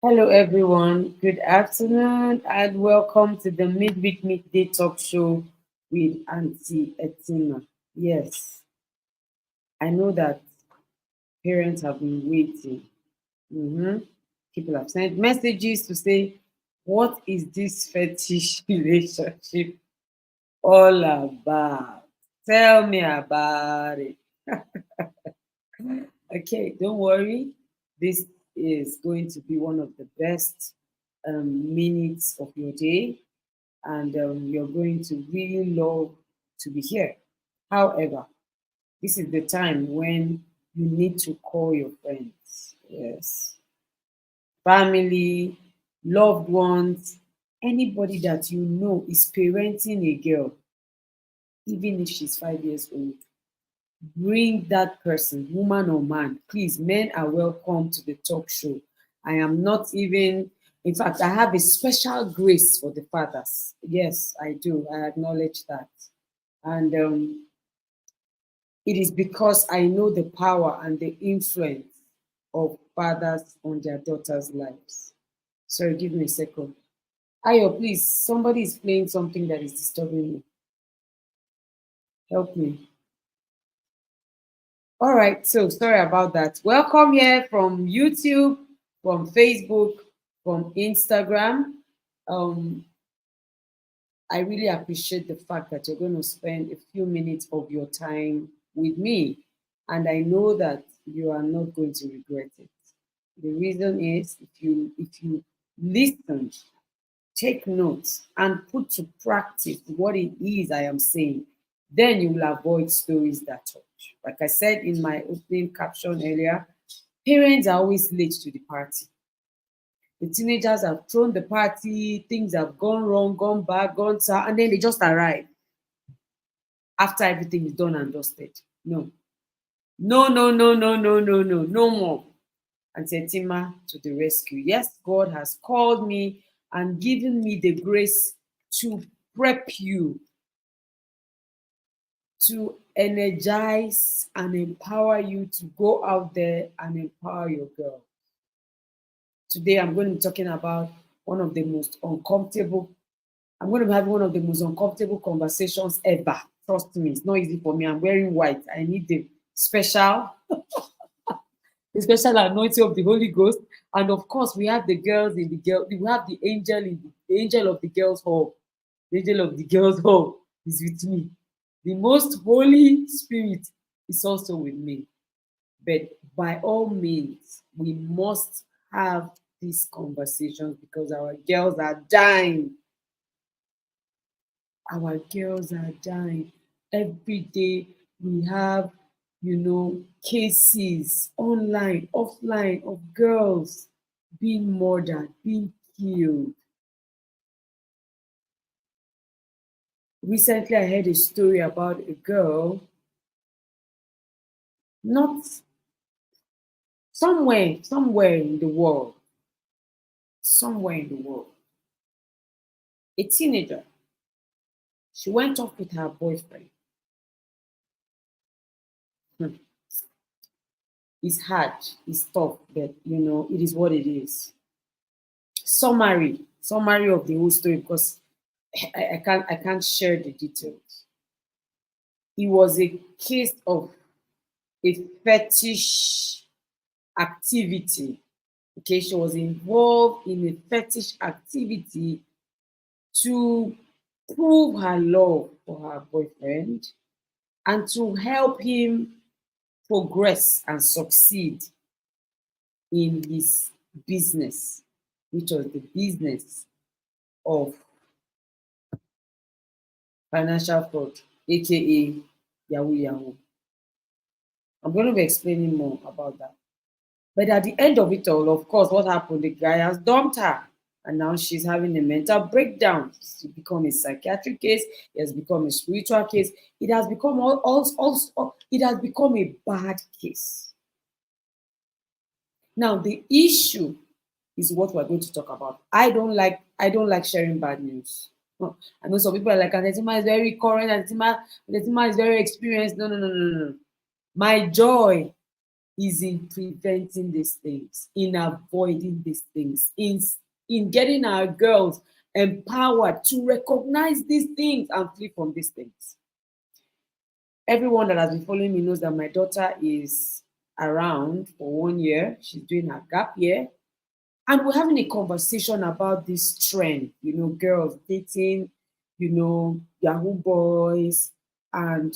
Hello, everyone. Good afternoon, and welcome to the Midweek Midday Talk Show with Auntie Etina. Yes, I know that parents have been waiting. Mhm. People have sent messages to say, "What is this fetish relationship all about? Tell me about it." Okay, don't worry. This is going to be one of the best minutes of your day, and you're going to really love to be here. However, this is the time when you need to call your friends. Yes, family, loved ones, anybody that you know is parenting a girl, even if she's 5 years old. Bring that person, woman or man. Please, men are welcome to the talk show. I am not even, in fact, I have a special grace for the fathers. Yes, I do. I acknowledge that. And it is because I know the power and the influence of fathers on their daughters' lives. Sorry, give me a second. Ayo, please, somebody is playing something that is disturbing me. Help me. All right, so sorry about that. Welcome here from YouTube, from Facebook, from Instagram. Um, I really appreciate the fact that you're going to spend a few minutes of your time with me, and I know that you are not going to regret it. The reason is if you listen, take notes, and put to practice what it is I am saying, then you will avoid stories that touch. Like I said in my opening caption earlier, parents are always late to the party. The teenagers have thrown the party, things have gone wrong, gone bad, gone sour, and then they just arrive after everything is done and dusted. No, no, no, no, no, no, no, no, no more. And Tetima to the rescue. Yes, God has called me and given me the grace to prep you, to energize and empower you to go out there and empower your girl. Today, I'm going to be talking about one of the most uncomfortable, I'm going to be having one of the most uncomfortable conversations ever. Trust me, it's not easy for me. I'm wearing white. I need the special anointing of the Holy Ghost. And of course, we have the girls in the girl, we have the angel in the angel of the girls' hall. The angel of the girls' hall is with me. The most holy spirit is also with me. But by all means, we must have these conversations because our girls are dying. Our girls are dying. Every day we have, cases online, offline of girls being murdered, being killed. Recently, I heard a story about a girl, not somewhere in the world, somewhere in the world, a teenager. She went off with her boyfriend. Hmm. It's hard, it's tough, but it is what it is. Summary of the whole story because I can't share the details. It was a case of a fetish activity. Okay, she was involved in a fetish activity to prove her love for her boyfriend and to help him progress and succeed in his business, which was the business of financial fraud, aka Yahoo Yahoo. I'm going to be explaining more about that. But at the end of it all, of course, what happened? The guy has dumped her. And now she's having a mental breakdown. It's become a psychiatric case. It has become a spiritual case. It has become it has become a bad case. Now the issue is what we're going to talk about. I don't like sharing bad news. No, I know some people are like, Adetima is very current, Adetima is very experienced. No, no, no, no, no. My joy is in preventing these things, in avoiding these things, in getting our girls empowered to recognize these things and flee from these things. Everyone that has been following me knows that my daughter is around for 1 year. She's doing her gap year. And we're having a conversation about this trend, girls dating, Yahoo boys, and,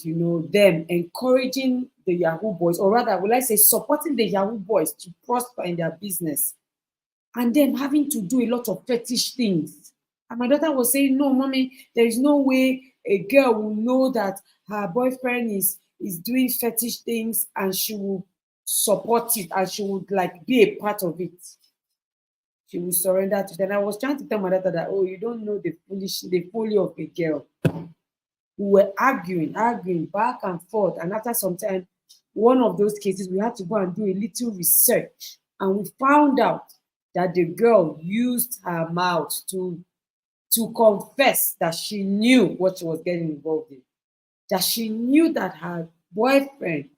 them encouraging the Yahoo boys, or rather, will I say, supporting the Yahoo boys to prosper in their business, and them having to do a lot of fetish things. And my daughter was saying, no, mommy, there is no way a girl will know that her boyfriend is doing fetish things and she will support it and she would like be a part of it. She will surrender to them. I was trying to tell my daughter that, oh, you don't know the folly of a girl. We were arguing back and forth. And after some time, one of those cases, we had to go and do a little research. And we found out that the girl used her mouth to confess that she knew what she was getting involved in. That she knew that her boyfriend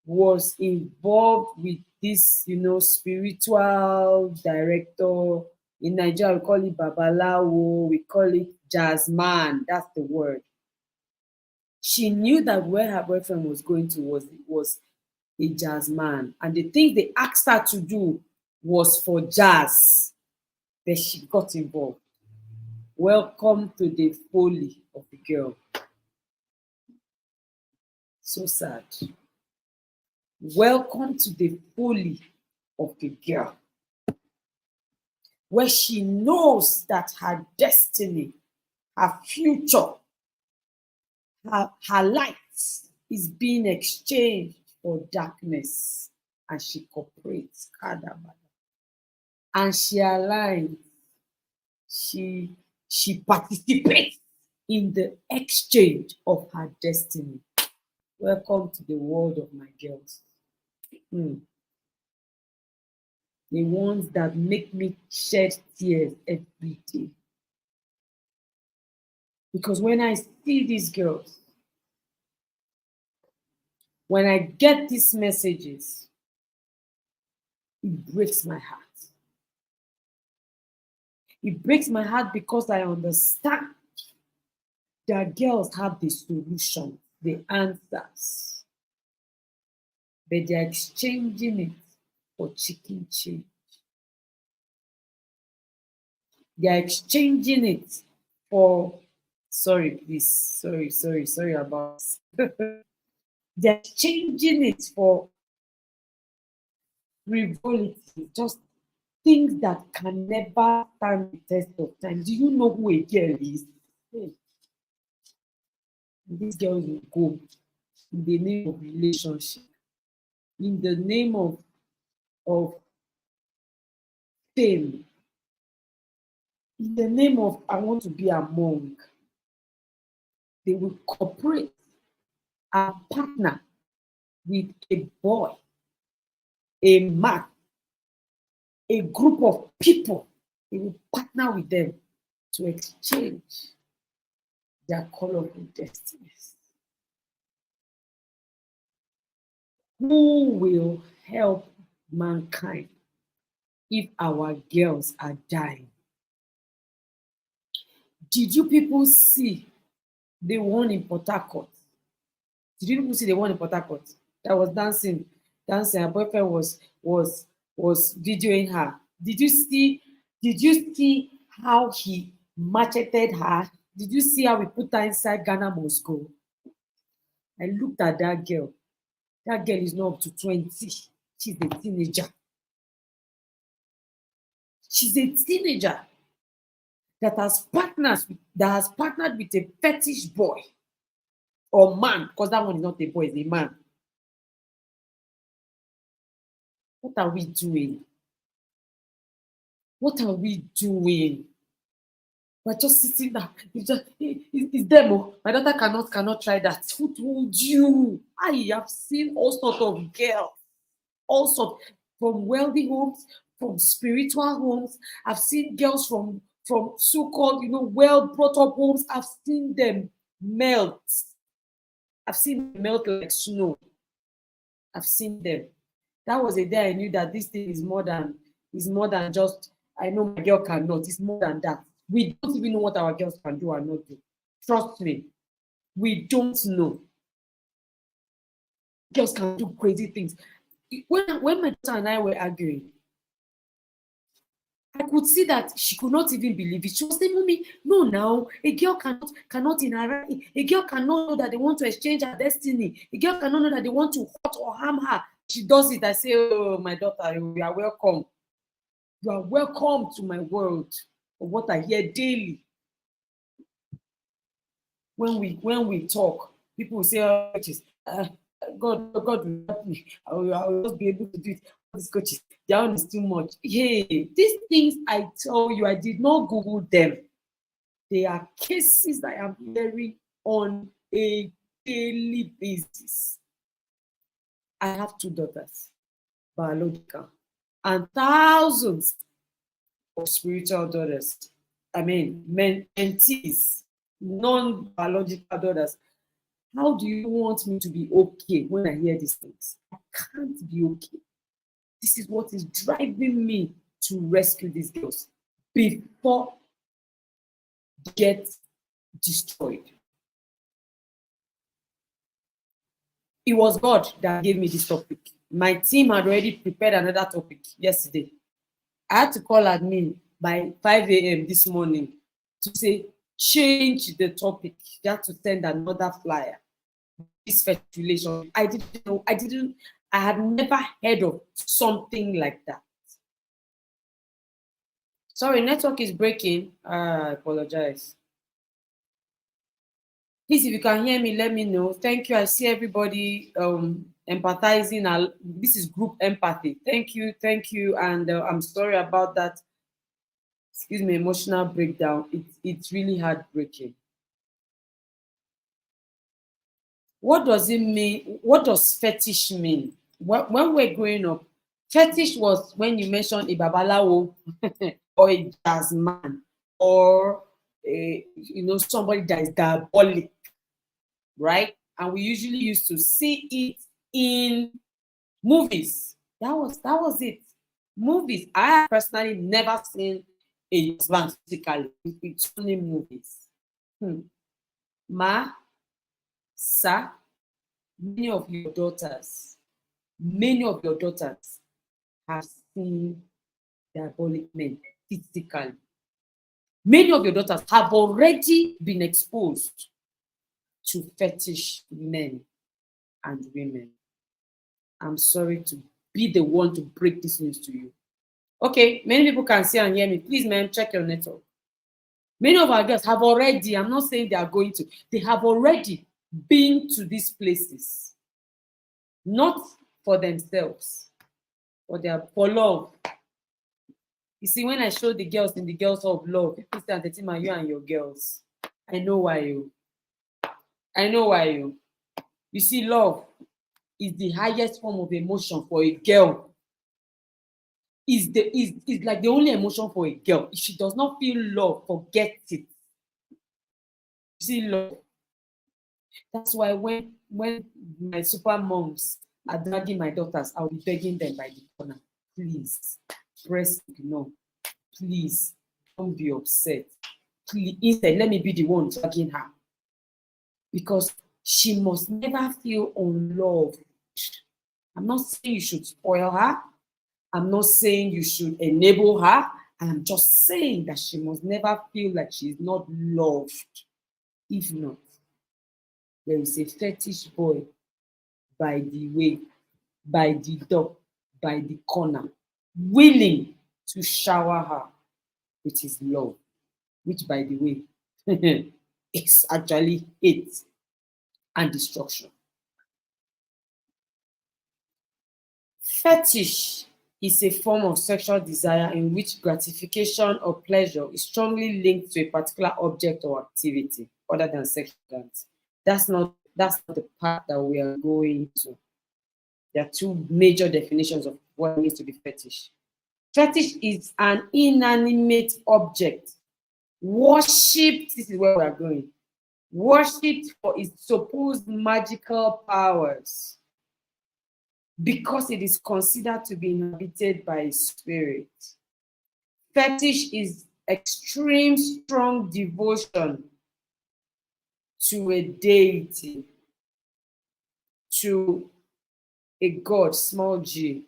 was involved with this, spiritual director. In Nigeria, we call it Babalawo, we call it Jazzman. That's the word. She knew that where her boyfriend was going to was a jazzman. And the thing they asked her to do was for jazz. But she got involved. Welcome to the folly of the girl. So sad. Welcome to the folly of the girl, where she knows that her destiny, her future, her light is being exchanged for darkness, and she cooperates, and she aligns, she participates in the exchange of her destiny. Welcome to the world of my girls. The ones that make me shed tears every day. Because when I see these girls, when I get these messages, it breaks my heart. It breaks my heart because I understand that girls have the solution, the answers, but they're exchanging it for chicken change. They're exchanging it for, sorry about this. They're exchanging it for frivolity, just things that can never stand the test of time. Do you know who a girl is? These girls will go in the name of relationship, in the name of fame, in the name of I want to be among. They will cooperate and partner with a boy, a man, a group of people. They will partner with them to exchange their colorful destinies. Who will help mankind if our girls are dying? Did you people see the one in Port Harcourt? Did you people see the one in Port Harcourt that was dancing? Her boyfriend was videoing her. Did you see how he macheted her? Did you see how we put her inside Ghana Must Go? I looked at that girl. That girl is not up to 20. She's a teenager. She's a teenager that has partnered with a fetish boy or man, because that one is not a boy, it's a man. What are we doing? What are we doing? We're just sitting there. It's them. My daughter cannot try that. Who told you? I have seen all sorts of girls, all sorts, from wealthy homes, from spiritual homes. I've seen girls from so-called, well brought up homes. I've seen them melt. I've seen them melt like snow. I've seen them. That was a day I knew that this thing is more than just, I know my girl cannot. It's more than that. We don't even know what our girls can do or not do. Trust me, we don't know. Girls can do crazy things. When my daughter and I were arguing, I could see that she could not even believe it. She was saying, "Mommy, no, now a girl cannot in her, a girl cannot know that they want to exchange her destiny. A girl cannot know that they want to hurt or harm her. She does it." I say, "Oh, my daughter, you are welcome. You are welcome to my world of what I hear daily." When we talk, people will say, "Oh, coaches, God will help me. I will just be able to do it." These coaches, their own is too much. Hey, these things I tell you, I did not Google them. They are cases I am hearing on a daily basis. I have 2 daughters, biological, and thousands of spiritual daughters. I mean, mentees, non-biological daughters. How do you want me to be okay when I hear these things? I can't be okay. This is what is driving me to rescue these girls before they get destroyed. It was God that gave me this topic. My team had already prepared another topic yesterday. I had to call admin by 5 a.m. this morning to say, change the topic. You have to send another flyer. This relation. I didn't know. I had never heard of something like that. Sorry, network is breaking. I apologize. Please, if you can hear me, let me know. Thank you. I see everybody empathizing. This is group empathy. Thank you. And I'm sorry about that. Excuse me, emotional breakdown. It's really heartbreaking. What does it mean? What does fetish mean? When we're growing up, fetish was when you mentioned a babalawo or a jazz man or somebody that is diabolic, right? And we usually used to see it in movies. That was it. Movies. I have personally never seen a jazz man physically. It's only movies. Ma, sir, many of your daughters have seen diabolic men physically. Many of your daughters have already been exposed to fetish men and women. I'm sorry to be the one to break this news to you. Okay, many people can see and hear me. Please, ma'am, check your network. Many of our girls have already, I'm not saying they are going to, they have already been to these places. Not for themselves, but they are for love. You see, when I show the girls in the girls of love, people say, "Antetima, you and your girls." I know why you. You see, love is the highest form of emotion for a girl. Is like the only emotion for a girl. If she does not feel love, forget it. You see, love. That's why when my super moms are dragging my daughters, I'll be begging them by the corner, "Please, press ignore. Please, don't be upset. Please, instead, let me be the one dragging her." Because she must never feel unloved. I'm not saying you should spoil her. I'm not saying you should enable her. I'm just saying that she must never feel like she's not loved. If not, there is a fetish boy by the way, by the door, by the corner, willing to shower her with his love, which, by the way, is actually hate and destruction. Fetish is a form of sexual desire in which gratification or pleasure is strongly linked to a particular object or activity other than sexual dance. That's not the part that we are going to. There are 2 major definitions of what needs to be fetish. Fetish is an inanimate object worshipped. This is where we are going. Worshipped for its supposed magical powers. because it is considered to be inhabited by a spirit. Fetish is extreme strong devotion to a deity, to a god, small g.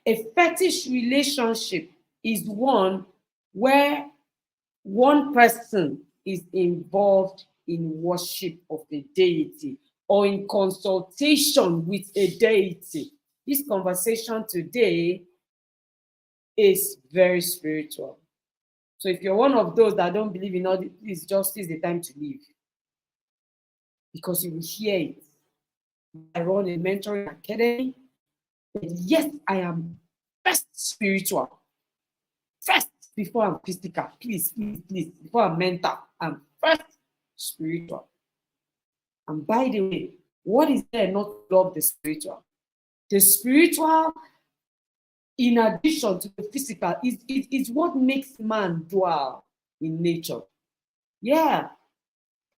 A fetish relationship is one where one person is involved in worship of a deity or in consultation with a deity. This conversation today is very spiritual. So if you're one of those that don't believe in all this, just is the time to leave. Because you will hear it. I run a mentoring academy. Yes, I am first spiritual. First, before I'm physical. Please. Before I'm mental, I'm first spiritual. And by the way, what is there not to love the spiritual? The spiritual, in addition to the physical, is what makes man dwell in nature. Yeah.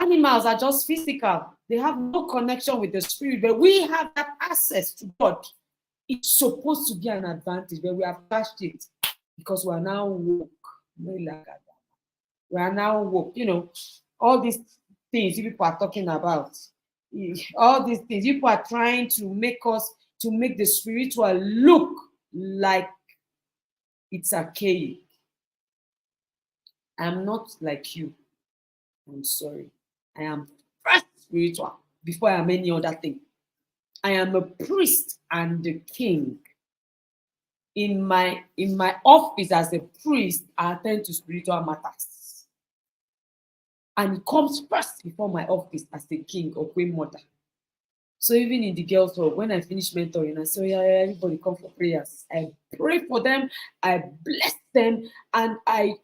Animals are just physical. They have no connection with the spirit, but we have that access to God. It's supposed to be an advantage, but we have touched it because we are now woke. We are now woke. You know, all these things people are talking about, all these things people are trying to make the spiritual look like it's archaic. I'm not like you. I'm sorry. I am first spiritual before I am any other thing. I am a priest and a king. In my office as a priest, I attend to spiritual matters. And it comes first before my office as a king or queen mother. So even in the girls' hall, when I finish mentoring, I say, yeah, everybody come for prayers. I pray for them, I bless them, and I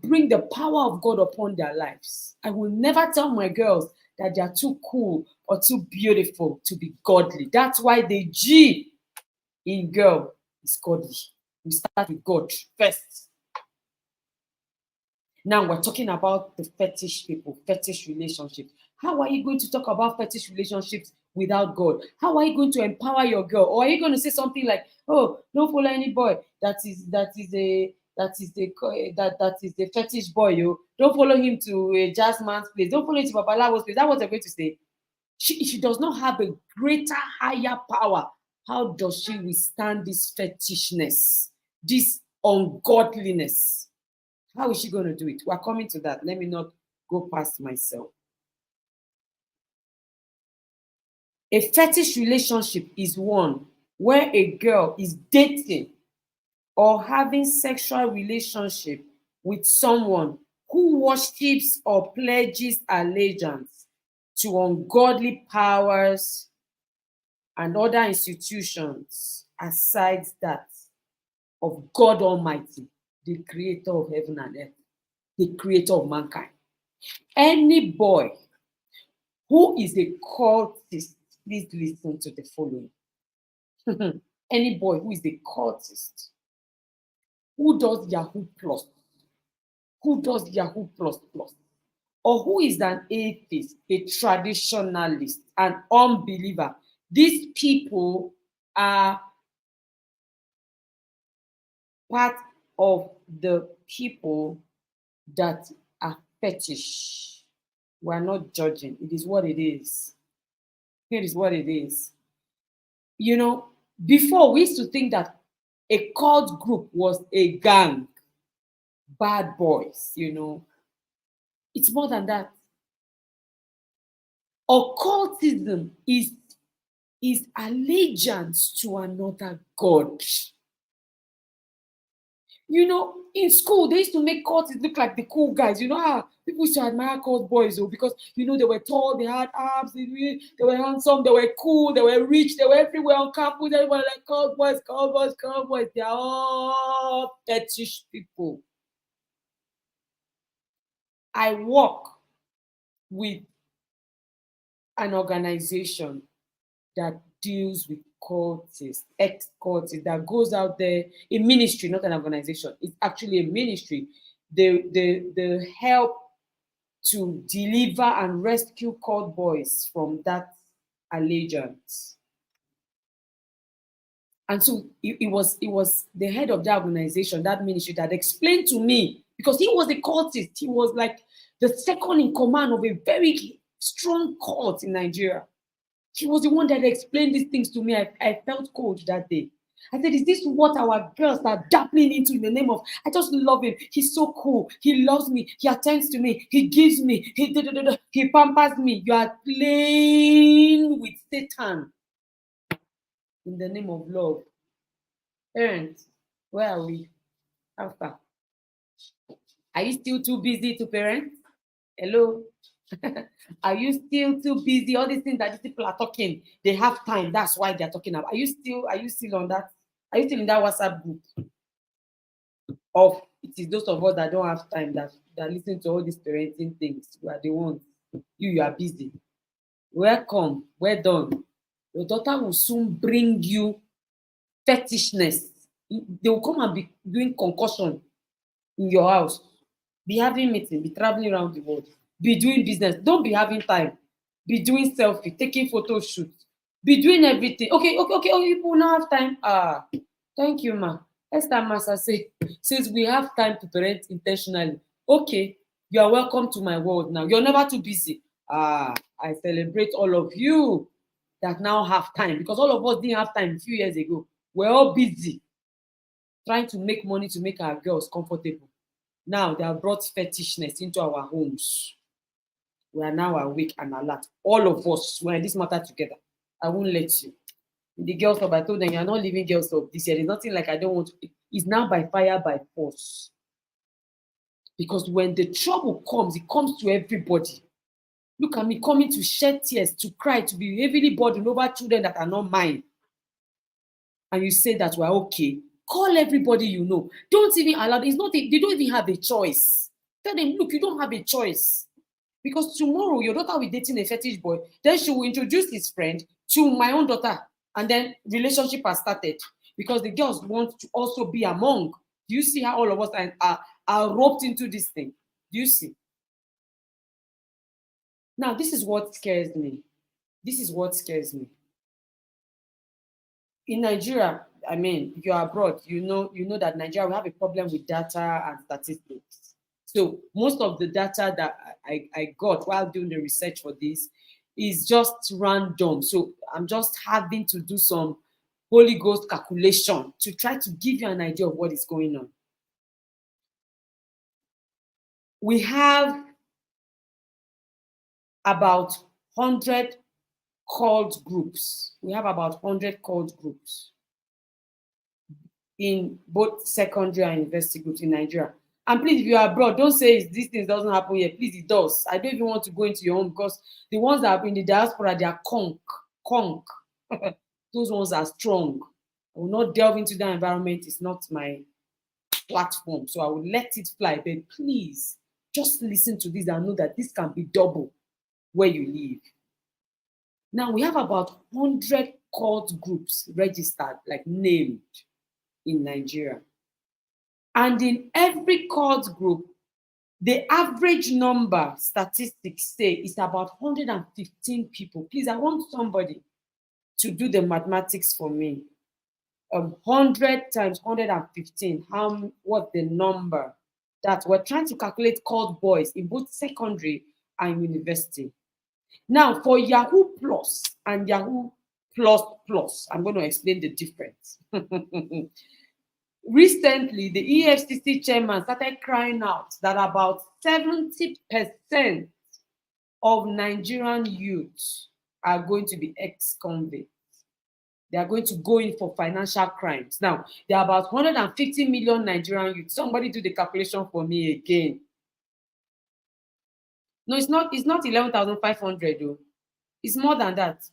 bring the power of God upon their lives. I will never tell my girls that they are too cool or too beautiful to be godly. That's why the G in girl is godly. We start with God first. Now we're talking about the fetish people, fetish relationships. How are you going to talk about fetish relationships without God? How are you going to empower your girl? Or are you going to say something like, "Oh, don't follow any boy that is the fetish boy, yo. Don't follow him to a jazz man's place. Don't follow him to Babalawo's place." That's what they're going to say. She does not have a greater, higher power. How does she withstand this fetishness, this ungodliness? How is she going to do it? We're coming to that. Let me not go past myself. A fetish relationship is one where a girl is dating or having sexual relationship with someone who worships or pledges allegiance to ungodly powers and other institutions aside that of God Almighty, the creator of heaven and earth, the creator of mankind. Any boy who is a cultist, please listen to the following. Any boy who is a cultist, who does Yahoo Plus, or who is an atheist, a traditionalist, an unbeliever, these people are part of the people that are fetish. We're not judging. It is what it is. It is what it is. You know, before we used to think that a cult group was a gang, bad boys, you know. It's more than that. Occultism is allegiance to another god. You know, in school, they used to make cultists look like the cool guys. You know how people used to admire cult boys, though, because, you know, they were tall, they had abs, they were handsome, they were cool, they were rich, they were everywhere on campus. Everyone like cult boys, cult boys, cult boys. They are all fetish people. I work with an organization that deals with cultists, ex-cultists, that goes out there, a ministry, not an organization. It's actually a ministry. They help to deliver and rescue cult boys from that allegiance. And so it was the head of that organization, that ministry, that explained to me, because he was a cultist. He was like the second in command of a very strong cult in Nigeria. He was the one that explained these things to me. I felt cold that day. I said, is this what our girls are dabbling into in the name of? I just love him. He's so cool. He loves me. He attends to me. He gives me. He pampers me. You are playing with Satan in the name of love. Parents, where are we? How far? Are you still too busy to parent? Hello? Are you still too busy? All these things that these people are talking, they have time. That's why they're talking about. Are you still on that? Are you still in that WhatsApp group? Of it is those of us that don't have time that listen to all these parenting things. You are the ones. You are busy. Welcome. Well done. Your daughter will soon bring you fetishness. They will come and be doing concussion in your house. Be having meeting, be traveling around the world, be doing business. Don't be having time. Be doing selfie, taking photo shoots, be doing everything. Okay, people now have time. Thank you, ma. Esther Massa say, since we have time to parent intentionally, okay, you are welcome to my world now. You're never too busy. I celebrate all of you that now have time, because all of us didn't have time a few years ago. We're all busy trying to make money to make our girls comfortable. Now they have brought fetishness into our homes. We are now awake and alert. All of us, we're in this matter together. I won't let you. In the girls' club, I told them, you're not leaving girls' club this year. There's nothing like I don't want to. It's now by fire, by force. Because when the trouble comes, it comes to everybody. Look at me coming to shed tears, to cry, to be heavily burdened over children that are not mine. And you say that we're okay. Call everybody you know. Don't even allow. They don't even have a choice. Tell them, look, you don't have a choice. Because tomorrow your daughter will be dating a fetish boy. Then she will introduce his friend to my own daughter. And then relationship has started. Because the girls want to also be among. Do you see how all of us are roped into this thing? Do you see? Now, this is what scares me. This is what scares me. In Nigeria, I mean, if you're abroad, you know that Nigeria will have a problem with data and statistics. So most of the data that I got while doing the research for this is just random. So I'm just having to do some Holy Ghost calculation to try to give you an idea of what is going on. We have about 100 called groups. We have about 100 called groups in both secondary and university groups in Nigeria. And please, if you are abroad, don't say this thing doesn't happen here. Please, it does. I don't even want to go into your own, because the ones that are in the diaspora, they are conk. Those ones are strong. I will not delve into that environment. It's not my platform. So I will let it fly. But please, just listen to this and know that this can be double where you live. Now, we have about 100 cult groups registered, like named, in Nigeria. And in every cult group, the average number, statistics say, is about 115 people. Please, I want somebody to do the mathematics for me. 100 times 115, what the number that we're trying to calculate called boys in both secondary and university. Now, for Yahoo Plus and Yahoo Plus, I'm going to explain the difference. Recently, the EFCC chairman started crying out that about 70% of Nigerian youths are going to be ex-convicts. They are going to go in for financial crimes. Now, there are about 150 million Nigerian youths. Somebody do the calculation for me again. No, it's not 11,500 though. It's more than that.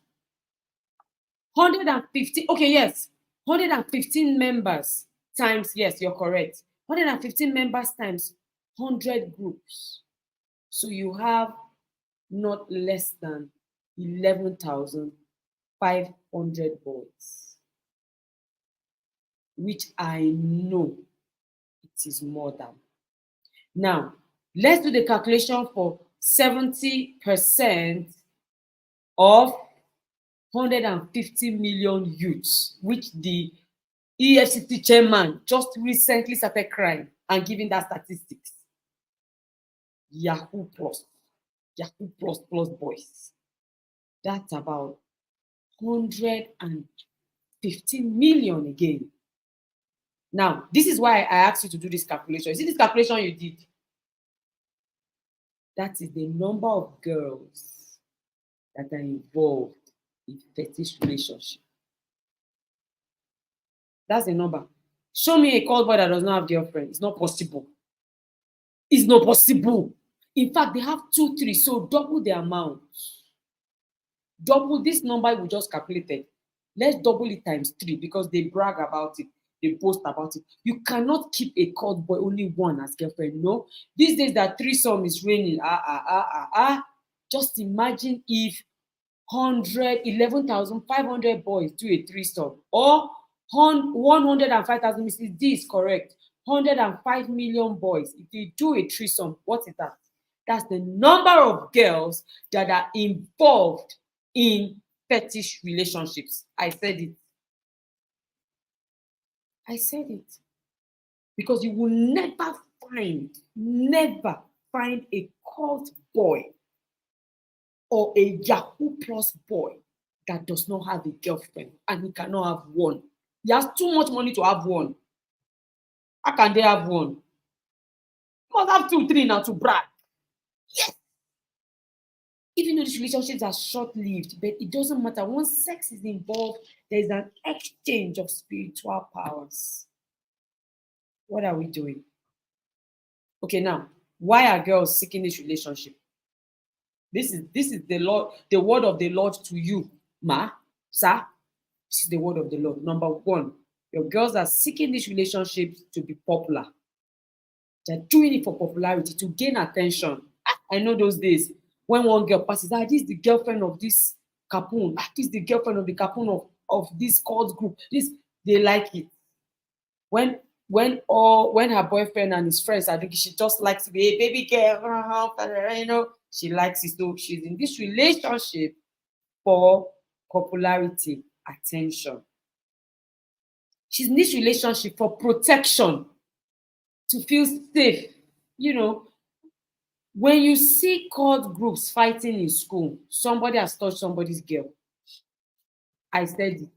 150, okay, yes. 115 members times, yes, you're correct. 115 members times 100 groups. So you have not less than 11,500 boys, which I know it is more than. Now, let's do the calculation for 70% of 150 million youths, which the EFCC chairman just recently started crying and giving that statistics. Yahoo plus boys. That's about 115 million again. Now, this is why I asked you to do this calculation. You see this calculation you did? That is the number of girls that are involved in fetish relationship. That's the number. Show me a call boy that does not have girlfriend. It's not possible. It's not possible. In fact, they have 2, 3, so double the amount. Double this number we just calculated. Let's double it times 3 because they brag about it. They boast about it. You cannot keep a cold boy only one as girlfriend. No. These days that threesome is raining. Just imagine if 11,500 boys do a threesome, or 105,000. Mrs. D is correct. 105 million boys. If they do a threesome, what is that? That's the number of girls that are involved in fetish relationships. I said it. Because you will never find a cult boy or a Yahoo Plus boy that does not have a girlfriend, and he cannot have one. He has too much money to have one. How can they have one? You must have 2, 3 now to brag. Yes. Even though these relationships are short-lived, but it doesn't matter. Once sex is involved, there's an exchange of spiritual powers. What are we doing? Okay, now, why are girls seeking this relationship? This is the Lord, the word of the Lord to you, ma, sir. This is the word of the Lord. Number 1, your girls are seeking this relationship to be popular. They're doing it for popularity, to gain attention. I know those days when one girl passes, this is the girlfriend of this capone. This is the girlfriend of the capone of this cult group. They like it. When her boyfriend and his friends are thinking, she just likes to be a baby girl, she likes it. So she's in this relationship for popularity, attention. She's in this relationship for protection, to feel safe. When you see cult groups fighting in school, somebody has touched somebody's girl. I said it.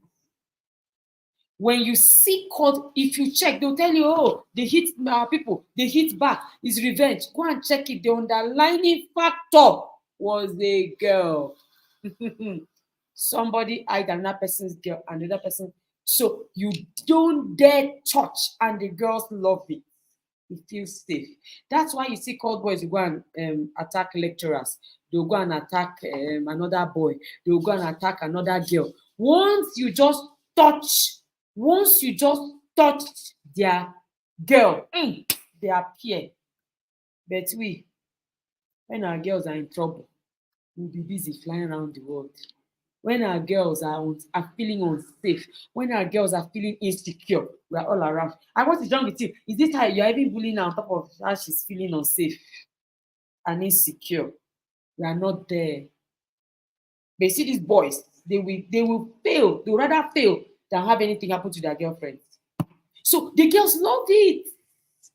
When you see cult, if you check, they'll tell you, oh, they hit our people, they hit back, it's revenge. Go and check it. The underlying factor was a girl. Somebody eyed another person's girl, another person. So you don't dare touch, and the girls love it. It feels safe. That's why you see cult boys go and attack lecturers. They'll go and attack another boy. They'll go and attack another girl. Once you just touch their girl, they appear. But when our girls are in trouble, we'll be busy flying around the world. When our girls are feeling unsafe, when our girls are feeling insecure, we are all around. And what is wrong with you? Is this how you're even bullying her on top of how she's feeling unsafe and insecure? We are not there. They see these boys, they will fail. They will rather fail than have anything happen to their girlfriends. So the girls love it.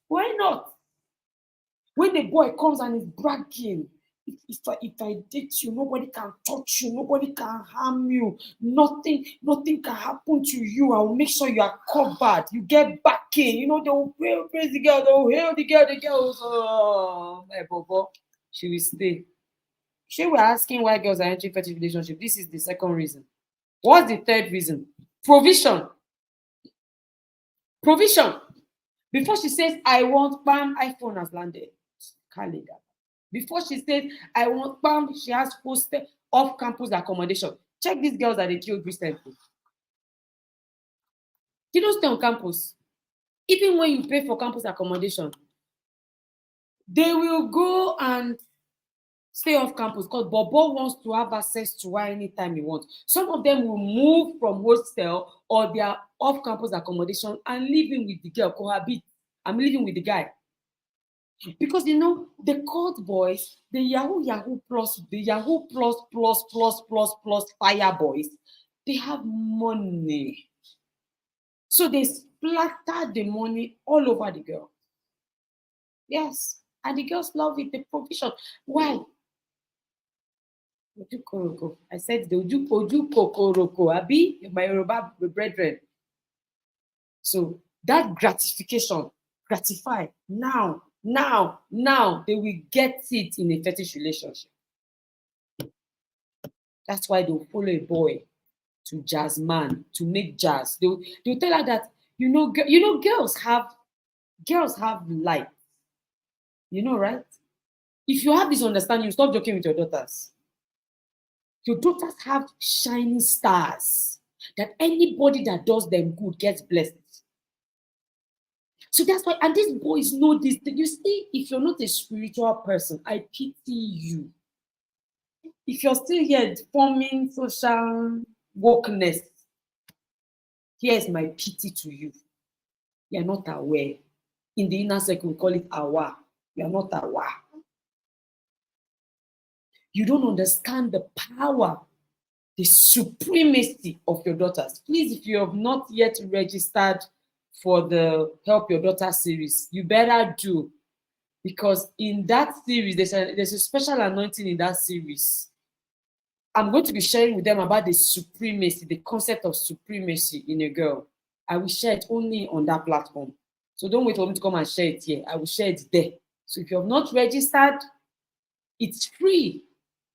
Why not? When the boy comes and is bragging, if I date you, nobody can touch you, nobody can harm you, nothing can happen to you. I will make sure you are covered. You get back in. They will praise the girl, they will hail the girl. The girl my bobo, she will stay. We're asking why girls are entering fetish relationship. This is the second reason. What's the third reason? Provision. Before she says, I want bam, iPhone has landed. Calendar. Before she says, I want bam, she has posted off-campus accommodation. Check these girls that they killed recently. They don't stay on campus. Even when you pay for campus accommodation, they will go and stay off campus because Bobo wants to have access to her anytime he wants. Some of them will move from hostel or their off-campus accommodation and live in with the girl, cohabit. I'm living with the guy. Because the cult boys, the Yahoo plus, the Yahoo plus fire boys, they have money. So they splatter the money all over the girl. Yes. And the girls love it, the provision. Why? Oju koroko. I said the oju kokoroko, Abi, my Yoruba brethren. So that gratification, gratify now, they will get it in a fetish relationship. That's why they'll follow a boy to jazz man to make jazz. They'll tell her that girls have light. Right? If you have this understanding, you stop joking with your daughters. Your daughters have shining stars that anybody that does them good gets blessed. So that's why, and these boys know this. You see, if you're not a spiritual person, I pity you. If you're still here forming social wokeness, here's my pity to you. You're not aware. In the inner circle, we call it awa. You're not aware. You don't understand the power, the supremacy of your daughters. Please, if you have not yet registered for the Help Your Daughter series, you better do. Because in that series, there's a special anointing in that series. I'm going to be sharing with them about the supremacy, the concept of supremacy in a girl. I will share it only on that platform. So don't wait for me to come and share it here. I will share it there. So if you have not registered, it's free.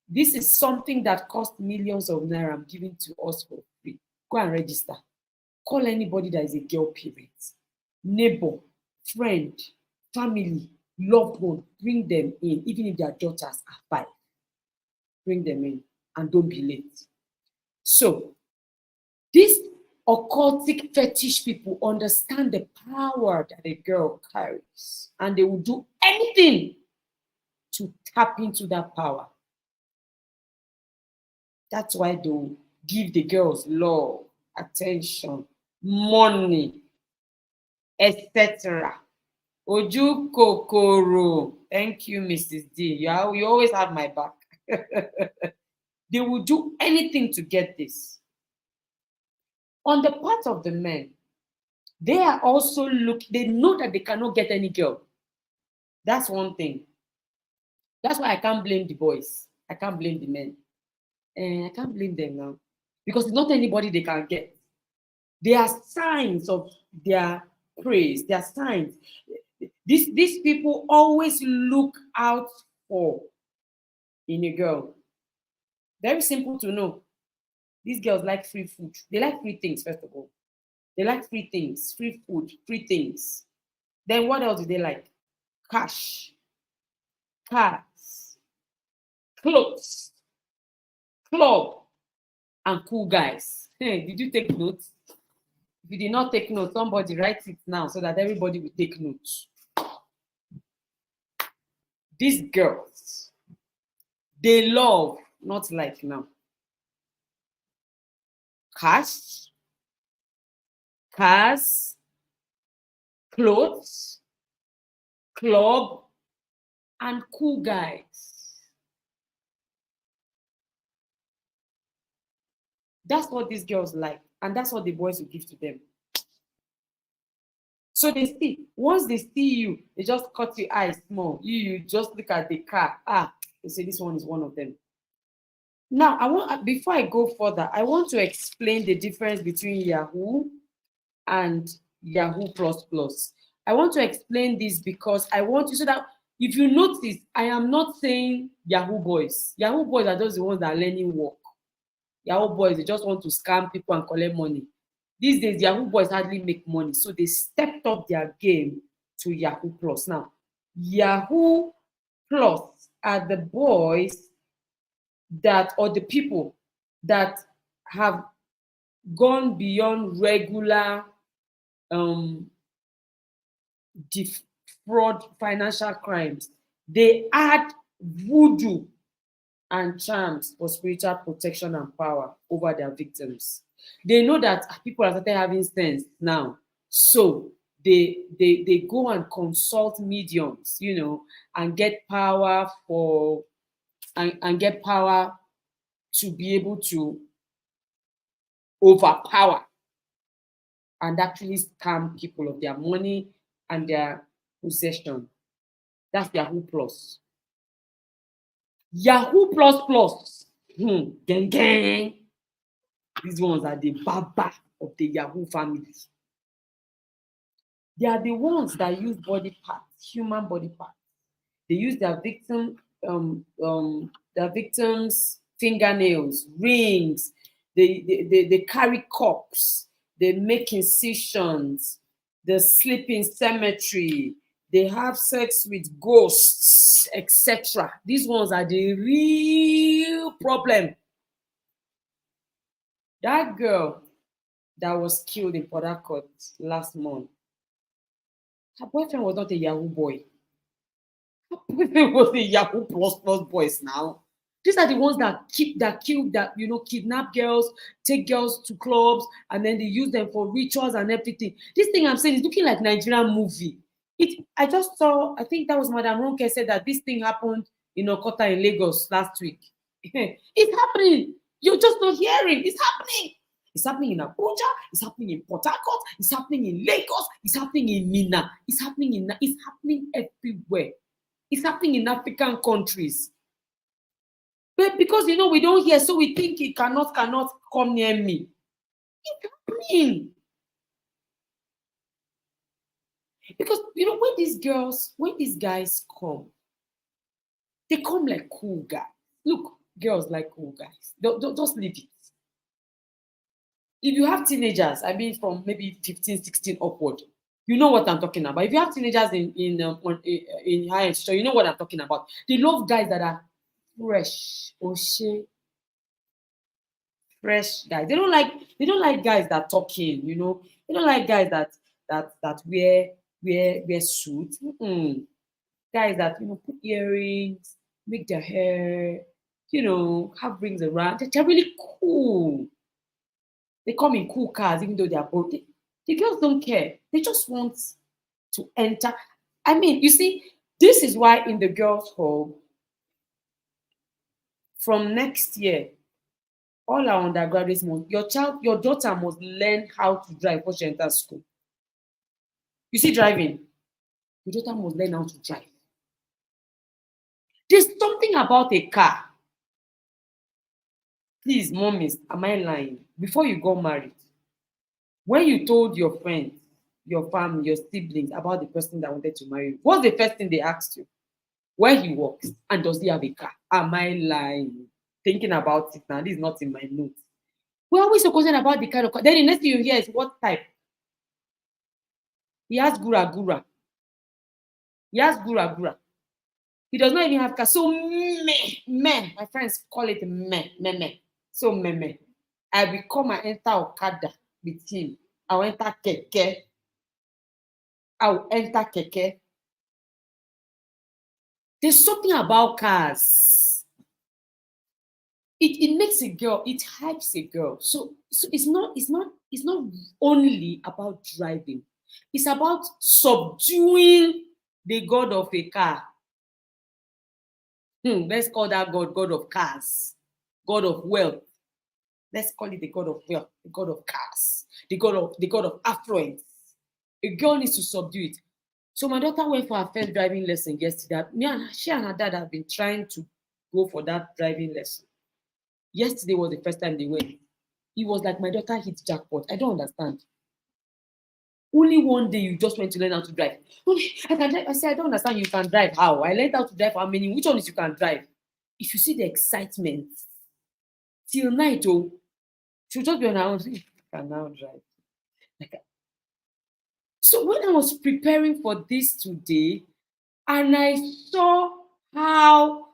This is something that costs millions of naira. I'm giving to us for free. Go and register. Call anybody that is a girl parent, neighbor, friend, family, loved one. Bring them in, even if their daughters are 5. Bring them in and don't be late. So these occultic fetish people understand the power that a girl carries, and they will do anything to tap into that power. That's why they'll give the girls love, attention, money, etc. Oju kokoro. Thank you, Mrs. D. You always have my back. They will do anything to get this. On the part of the men, they are also they know that they cannot get any girl. That's one thing. That's why I can't blame the boys. I can't blame the men. I can't blame them now. Because it's not anybody they can get. There are signs of their praise. There are signs. These people always look out for in a girl. Very simple to know. These girls like free food. They like free things, first of all. They like free things, free food, free things. Then what else do they like? Cash, cars, clothes, club, and cool guys. Hey, did you take notes? If you did not take notes, somebody write it now so that everybody will take notes. These girls, they love, not like now, cash, cars, clothes, club, and cool guys. That's what these girls like, and that's what the boys will give to them. So they see, once they see you, they just cut your eyes small. You just look at the car. They say this one is one of them. Now, before I go further, I want to explain the difference between Yahoo and Yahoo plus plus. I want to explain this because I want you so that if you notice, I am not saying Yahoo boys. Yahoo boys are just the ones that are learning work. Yahoo boys, they just want to scam people and collect money. These days, Yahoo boys hardly make money, so they stepped up their game to Yahoo plus. Now, Yahoo plus are the boys or the people that have gone beyond regular fraud, financial crimes. They add voodoo and charms for spiritual protection and power over their victims. They know that people are starting having sense now, so they go and consult mediums, and get power and get power to be able to overpower and actually scam people of their money and their possession. That's Yahoo Plus. Yahoo Plus Plus. Gang gang. These ones are the baba of the Yahoo family. They are the ones that use body parts, human body parts. They use their victims' fingernails, rings. They carry cups. They make incisions. They sleep in cemetery. They have sex with ghosts, etc. These ones are the real problem. That girl that was killed in Port Harcourt last month, her boyfriend was not a Yahoo boy. Her boyfriend was a Yahoo plus boys now. These are the ones that kidnap girls, take girls to clubs, and then they use them for rituals and everything. This thing I'm saying is looking like Nigerian movie. I just saw, I think that was Madam Ronke said that this thing happened in Okota in Lagos last week. It's happening. You're just not hearing. It's happening. It's happening in Abuja. It's happening in Port Harcourt. It's happening in Lagos. It's happening in Minna. It's happening everywhere. It's happening in African countries. But because we don't hear, so we think it cannot come near me. It's happening. Because when these guys come, they come like cool guys. Look, girls like cool guys. Don't just leave it. If you have teenagers, I mean from maybe 15, 16 upward, you know what I'm talking about. If you have teenagers in higher institution, you know what I'm talking about. They love guys that are fresh, fresh guys. They don't like guys that talking, They don't like guys that wear suits. Guys that put earrings, make their hair, have rings around. They're really cool. They come in cool cars, even though they are both. The girls don't care. They just want to enter. I mean, you see, this is why in the girls' home, from next year, all our undergraduates your daughter must learn how to drive before she enters school. You see, driving, your daughter must learn how to drive. There's something about a car. Please, mommies, am I lying? Before you got married, when you told your friends, your family, your siblings about the person that wanted to marry you, what's the first thing they asked you? Where he works and does he have a car? Am I lying? Thinking about it now, this is not in my notes. We're always so concerned about the kind of car. Then the next thing you hear is what type? He has gura. He has gura. He does not even have car. So meh. My friends call it meh. So meh. I will come and enter Okada with him. I will enter keke. There's something about cars. It makes a girl, it hypes a girl. So it's not only about driving. It's about subduing the god of a car. Let's call that God of cars, God of wealth. Let's call it the God of wealth, the God of cars, the God of affluence. A girl needs to subdue it. So my daughter went for her first driving lesson yesterday. She and her dad have been trying to go for that driving lesson. Yesterday was the first time they went. It was like my daughter hit jackpot. I don't understand. Only one day you just went to learn how to drive. Mommy, I can drive. I said, I don't understand. You can drive how? I learned how to drive how many? Which one is you can drive? If you see the excitement, till night, she'll just be on her own. You can now drive. So when I was preparing for this today, and I saw how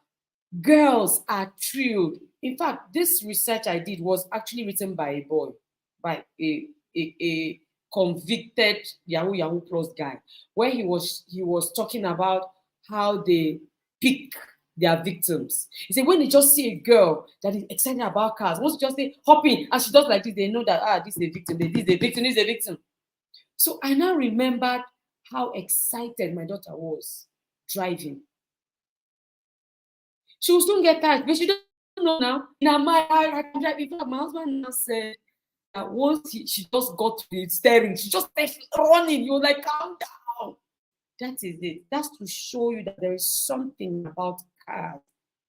girls are thrilled. In fact, this research I did was actually written by a boy, by a convicted Yahoo Plus guy, where he was talking about how they pick their victims. He said when they just see a girl that is excited about cars, once you just say hop in and she does like this, they know that this is a victim, this is a victim. So I now remembered how excited my daughter was driving. She will soon get tired, but she don't know now. In her mind, I can drive. In fact, my husband now said that once she just got to the steering, she just started running. You're like, calm down. That is it. That's to show you that there is something about cars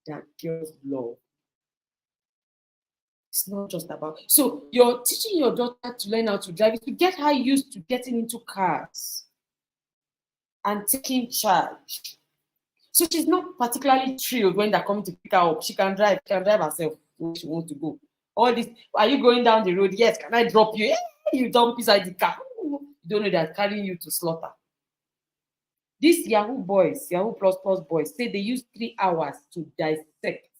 that girls love. It's not just about. So you're teaching your daughter to learn how to drive, to get her used to getting into cars and taking charge. So she's not particularly thrilled when they're coming to pick her up. She can drive herself where she wants to go. All this, are you going down the road? Yes, can I drop you? You jump inside the car. You don't know they're carrying you to slaughter. These Yahoo boys, Yahoo plus plus boys, say they use 3 hours to dissect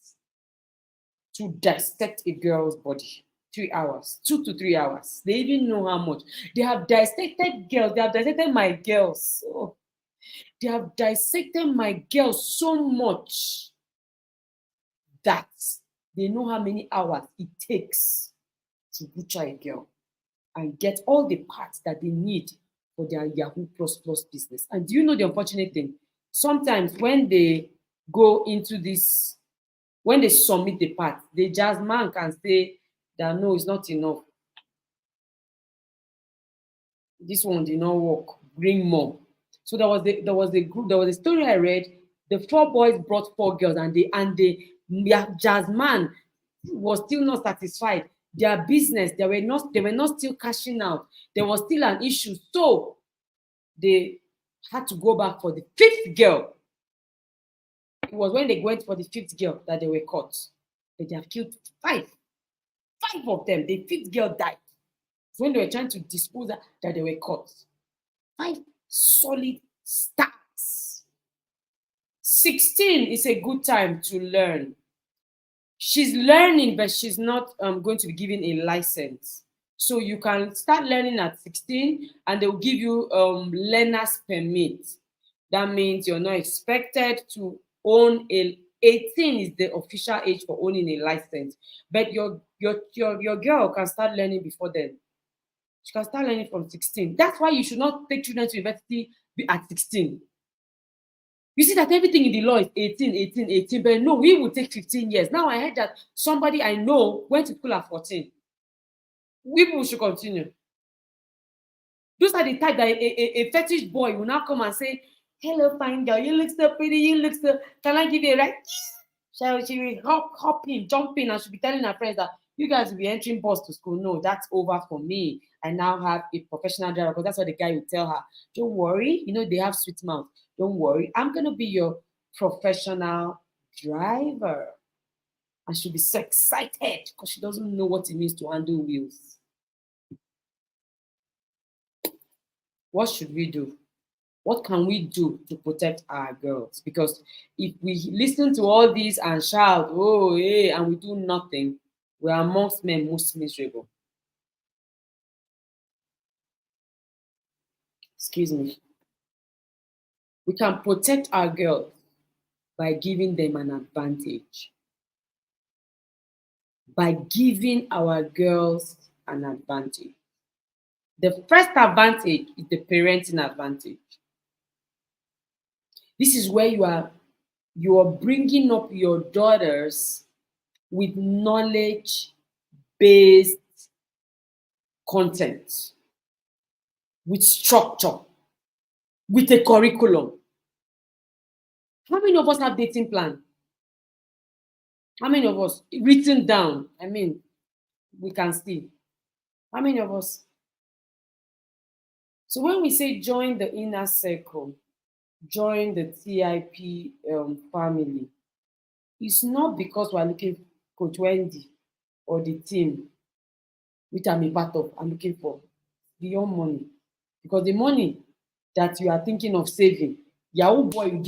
a girl's body. 3 hours, 2 to 3 hours. They even know how much. They have dissected girls. They have dissected my girls. Oh, they have dissected my girls so much that they know how many hours it takes to butcher a girl and get all the parts that they need for their Yahoo plus plus business. And do you know the unfortunate thing? Sometimes when they go into this, when they submit the part, the jazz man can say that no, it's not enough. This one did not work. Bring more. So there was a story I read. The 4 boys brought 4 girls, and the jazz man was still not satisfied. Their business, they were not still cashing out. There was still an issue. So they had to go back for the 5th girl. It was when they went for the 5th girl that they were caught. But they have killed 5 of them. The 5th girl died. So when they were trying to dispose of that, they were caught. 5 solid stars. 16 is a good time to learn. She's learning, but she's not going to be given a license. So you can start learning at 16, and they'll give you learner's permit. That means you're not expected to own 18 is the official age for owning a license. But your girl can start learning before then. She can start learning from 16. That's why you should not take children to university at 16. You see that everything in the law is 18, but no, we will take 15 years. Now I heard that somebody I know went to school at 14. We people should continue. Those are the type that a fetish boy will now come and say, hello, fine girl, you look so pretty, you look so, can I give you a ride? She will hop in, jump in, and she'll be telling her friends that you guys will be entering bus to school. No, that's over for me. I now have a professional driver, because that's what the guy will tell her. Don't worry, they have sweet mouth. Don't worry, I'm going to be your professional driver. And she'll be so excited because she doesn't know what it means to handle wheels. What should we do? What can we do to protect our girls? Because if we listen to all these and shout, oh, hey, and we do nothing, we are amongst men most miserable. Excuse me. We can protect our girls by giving them an advantage. By giving our girls an advantage. The first advantage is the parenting advantage. This is where you are bringing up your daughters with knowledge-based content, with structure, with a curriculum. How many of us have dating plan? How many of us written down? I mean, we can see. How many of us? So when we say join the inner circle, join the TIP family, it's not because we're looking for Coach Wendy or the team, which I'm a part of, I'm looking for beyond money. Because the money that you are thinking of saving, Yahoo boy will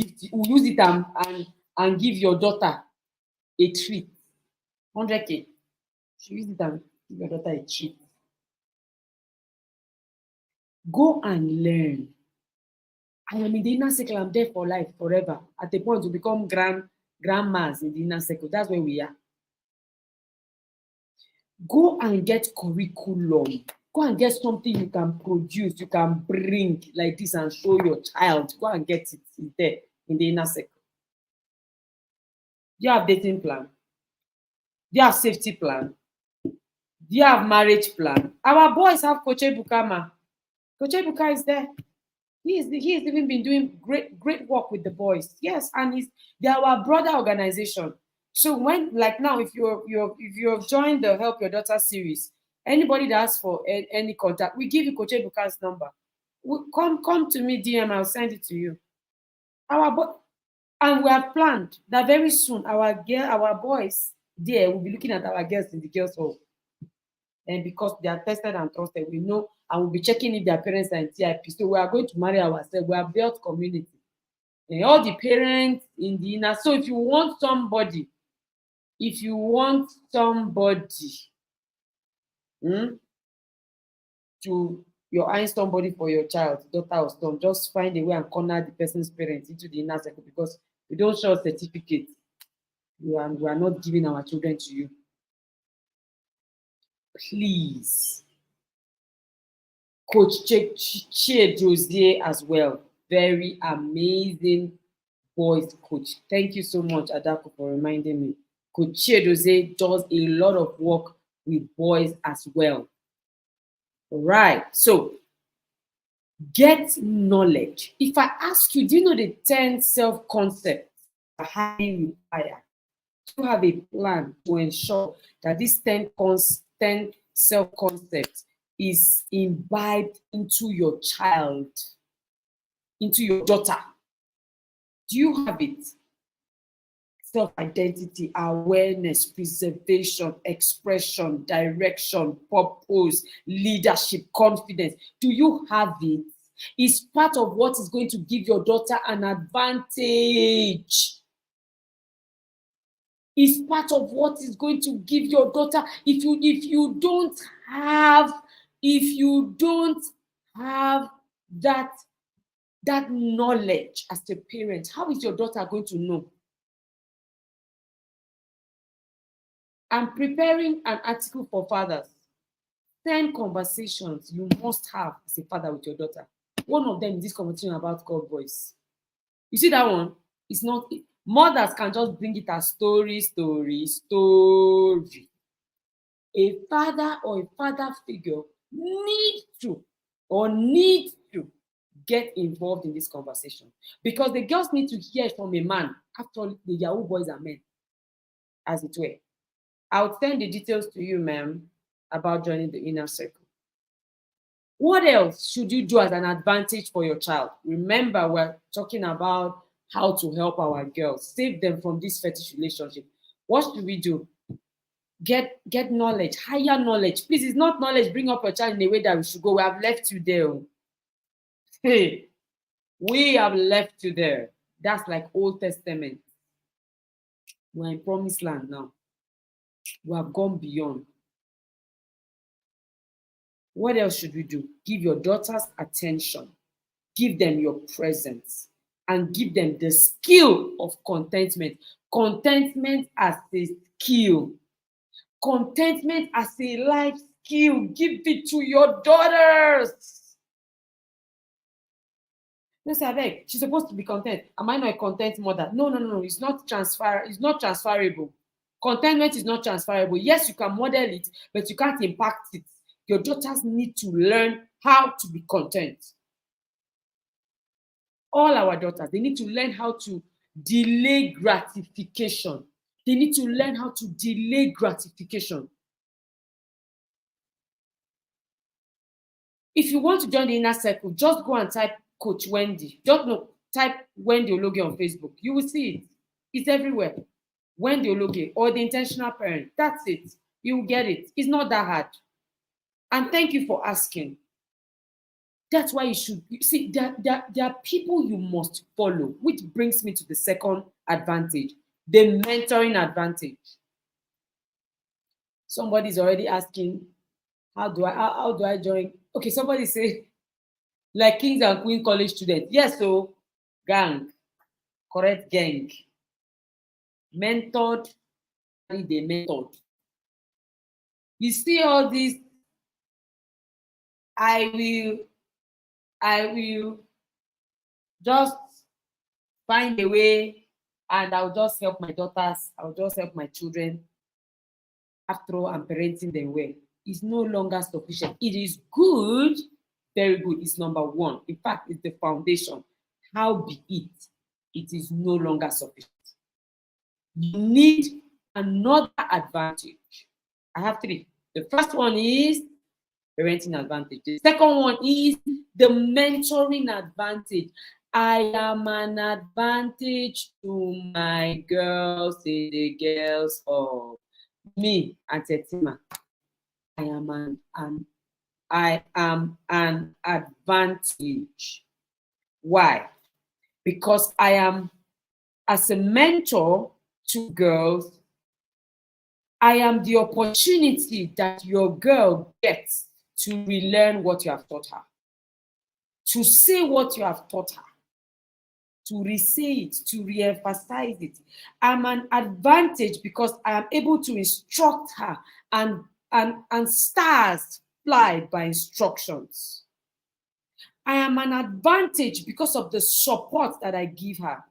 use it and give your daughter a treat. 100K. She use it and give your daughter a treat. Go and learn. I am in the inner circle. I'm there for life, forever. At the point to become grandmas in the inner circle. That's where we are. Go and get curriculum. Go and get something you can produce, you can bring like this and show your child. Go and get it there in the inner circle. Do you have dating plan? Do you have safety plan? Do you have marriage plan? Our boys have Coach Ebukama. Coach Ebuka is there. He has even been doing great work with the boys. Yes, and they are our brother organization. So when, like now, if you've joined the Help Your Daughter series, anybody that asks for any contact, we give you Coach Ebuka's number. Come to me, DM, I'll send it to you. And we have planned that very soon our boys there will be looking at our girls in the girls' hall. And because they are tested and trusted, we know, and we'll be checking if their parents are in TIP. So we are going to marry ourselves. We have built community. And all the parents in the inner. So if you want somebody to you're eyeing somebody for your child, daughter or son, just find a way and corner the person's parents into the inner circle, because we don't show certificate. We are not giving our children to you. Please. Coach Chie Josie as well. Very amazing boys coach. Thank you so much, Adako, for reminding me. Coach Chie Josie does a lot of work with boys as well. All right. So get knowledge. If I ask you, do you know the 10 self-concepts are highly required? To have a plan to ensure that these 10 self-concepts is imbibed into your child, into your daughter. Do you have it? Self-identity, awareness, preservation, expression, direction, purpose, leadership, confidence. Do you have it? It's part of what is going to give your daughter an advantage. Is part of what is going to give your daughter. If you don't have that knowledge as a parent, how is your daughter going to know? I'm preparing an article for fathers. 10 conversations you must have as a father with your daughter. One of them is this conversation about God voice. You see that one? It's not. Mothers can just bring it as story. A father or a father figure needs to get involved in this conversation, because the girls need to hear from a man. After all, the Yahoo boys are men, as it were. I'll send the details to you, ma'am, about joining the inner circle. What else should you do as an advantage for your child? Remember, we're talking about how to help our girls, save them from this fetish relationship. What should we do? Get knowledge, higher knowledge. Please, it's not knowledge. Bring up your child in a way that we should go. We have left you there. Hey, we have left you there. That's like Old Testament. We're in promised land now. We have gone beyond. What else should we do? Give your daughters attention. Give them your presence. And give them the skill of contentment. Contentment as a skill. Contentment as a life skill. Give it to your daughters. No, say, she's supposed to be content. Am I not a content mother? No. It's not transferable. Contentment is not transferable. Yes, you can model it, but you can't impact it. Your daughters need to learn how to be content. All our daughters, they need to learn how to delay gratification. They need to learn how to delay gratification. If you want to join the inner circle, just go and type Coach Wendy. Type Wendy Ologe on Facebook. You will see it. It's everywhere. Wendy Ologe or the intentional parent. That's it. You will get it. It's not that hard. And thank you for asking. That's why you should see there are people you must follow, which brings me to the second advantage, the mentoring advantage. Somebody's already asking, how do I join? Okay, somebody say, like Kings and Queen college students. Yes, so gang, correct gang. Mentored, they mentored. You see all these I will just find a way, and I'll just help my daughters, I'll just help my children. After all, I'm parenting them well. It's no longer sufficient. It is good, very good. It's number one. In fact, it's the foundation. How be it? It is no longer sufficient. You need another advantage. I have three. The first one is parenting advantage. The second one is the mentoring advantage. I am an advantage to my girls in the girls of me and Tetima. I am an advantage. Why? Because I am, as a mentor to girls, I am the opportunity that your girl gets to relearn what you have taught her, to say what you have taught her, to re-say it, to re-emphasize it. I'm an advantage because I am able to instruct her, and stars fly by instructions. I am an advantage because of the support that I give her.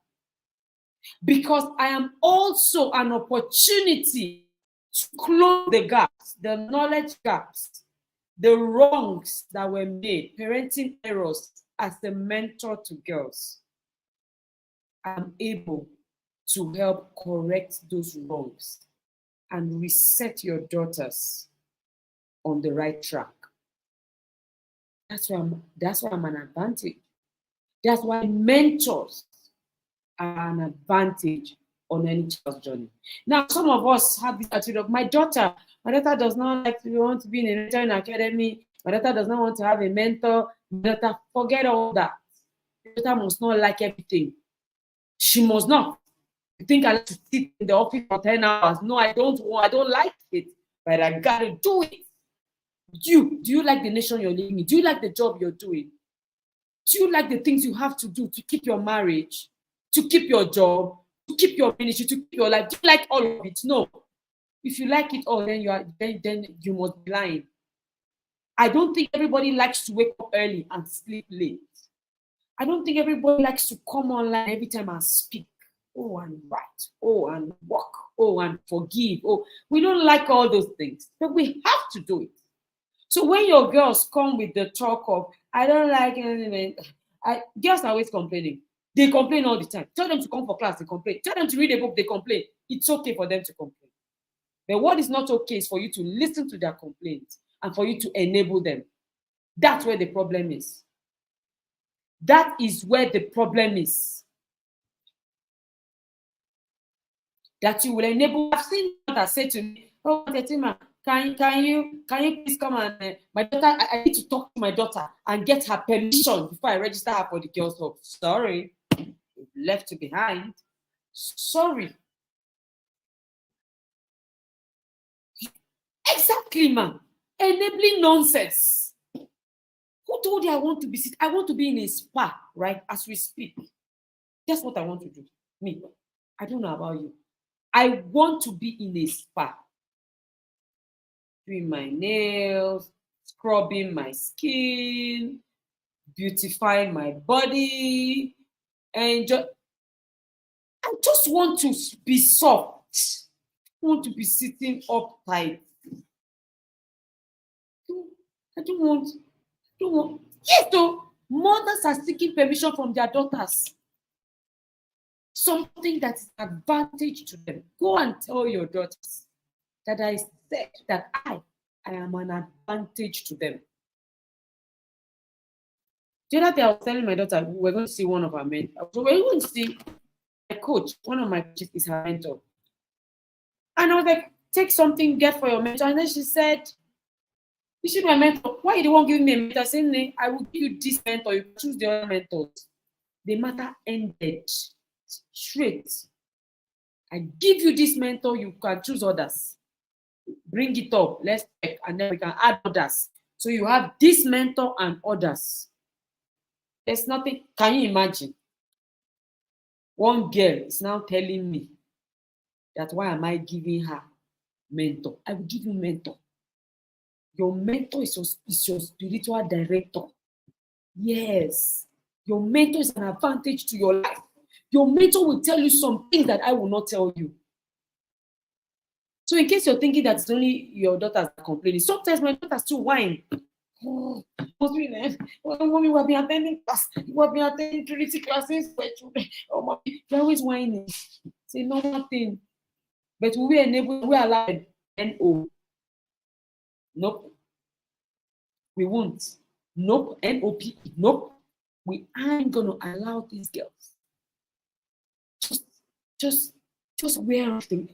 Because I am also an opportunity to close the gaps, the knowledge gaps, the wrongs that were made, parenting errors as a mentor to girls. I'm able to help correct those wrongs and reset your daughters on the right track. That's why I'm an advantage. That's why mentors are an advantage on any child's journey. Now, some of us have this attitude of my daughter does not like to want to be in a mentoring academy. My daughter does not want to have a mentor. My daughter, forget all that. My daughter must not like everything. She must not. You think I like to sit in the office for 10 hours? No, I don't like it, but I gotta do it. Do you like the nation you're living in? Do you like the job you're doing? Do you like the things you have to do to keep your marriage, to keep your job, to keep your ministry, to keep your life? Do you like all of it? No. If you like it all, then you must be lying. I don't think everybody likes to wake up early and sleep late. I don't think everybody likes to come online every time and speak. Oh, and write. Oh, and work. Oh, and forgive. Oh, we don't like all those things, but we have to do it. So when your girls come with the talk of, I don't like anything, girls are always complaining. They complain all the time. Tell them to come for class, they complain. Tell them to read a book, they complain. It's okay for them to complain. But what is not okay is for you to listen to their complaints and for you to enable them. That's where the problem is. That is where the problem is. That you will enable. I've seen that say to me, oh, Tetima, can you please come and my daughter, I need to talk to my daughter and get her permission before I register her for the girls' home. Sorry, left you behind. Sorry. Exactly, man. Enabling nonsense. Who told you I want to be sick? I want to be in a spa, right? As we speak. That's what I want to do. Me. I don't know about you. I want to be in a spa. Doing my nails, scrubbing my skin, beautifying my body, and I just want to be soft. I want to be sitting uptight. I don't want. Yes, though, mothers are seeking permission from their daughters. Something that is an advantage to them. Go and tell your daughters that I said that I am an advantage to them. The other day, I was telling my daughter, we're going to see one of our mentors. So we're going to see a coach. One of my coaches is her mentor. And I was like, take something, get for your mentor. And then she said, you should be a mentor. Why are you the one giving me a mentor? Saying, I will give you this mentor. You choose the other mentors. The matter ended straight. I give you this mentor, you can choose others. Bring it up, let's check, and then we can add others. So you have this mentor and others. There's nothing. Can you imagine? One girl is now telling me that why am I giving her mentor? I will give you mentor. Your mentor is your spiritual director. Yes. Your mentor is an advantage to your life. Your mentor will tell you some things that I will not tell you. So in case you're thinking that it's only your daughters that are complaining, sometimes my daughters too whine. Oh, mommy, we have been attending class. We have been attending purity classes for children. Oh, mommy, they're always whining. It's a normal thing. But will we enable, we allow them? No. Nope. We won't. Nope. NOP. Nope. We aren't gonna allow these girls. Just wear off them.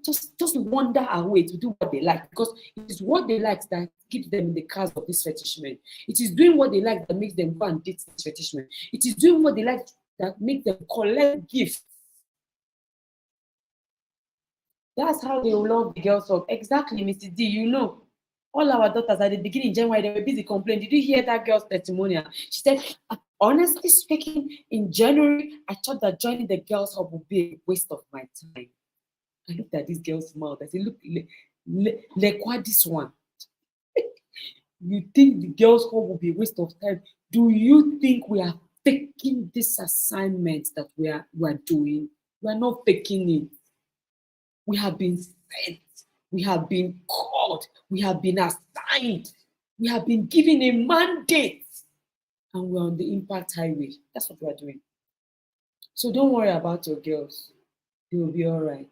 Just wander away to do what they like, because it is what they like that keeps them in the cars of this fetish men. It is doing what they like that makes them go and date this fetish men. It is doing what they like that makes them collect gifts. That's how they will love the girls of. Exactly, Mrs. D. You know, all our daughters at the beginning, January, they were busy complaining. Did you hear that girl's testimonial? She said, honestly speaking, in January, I thought that joining the girls' hub would be a waste of my time. I looked at this girl's mouth. I said, look, what this one? You think the girls' hub will be a waste of time? Do you think we are taking this assignment that we are doing? We are not taking it. We have been sent. We have been called. We have been assigned. We have been given a mandate. And we're on the impact highway. That's what we're doing. So don't worry about your girls. They will be all right.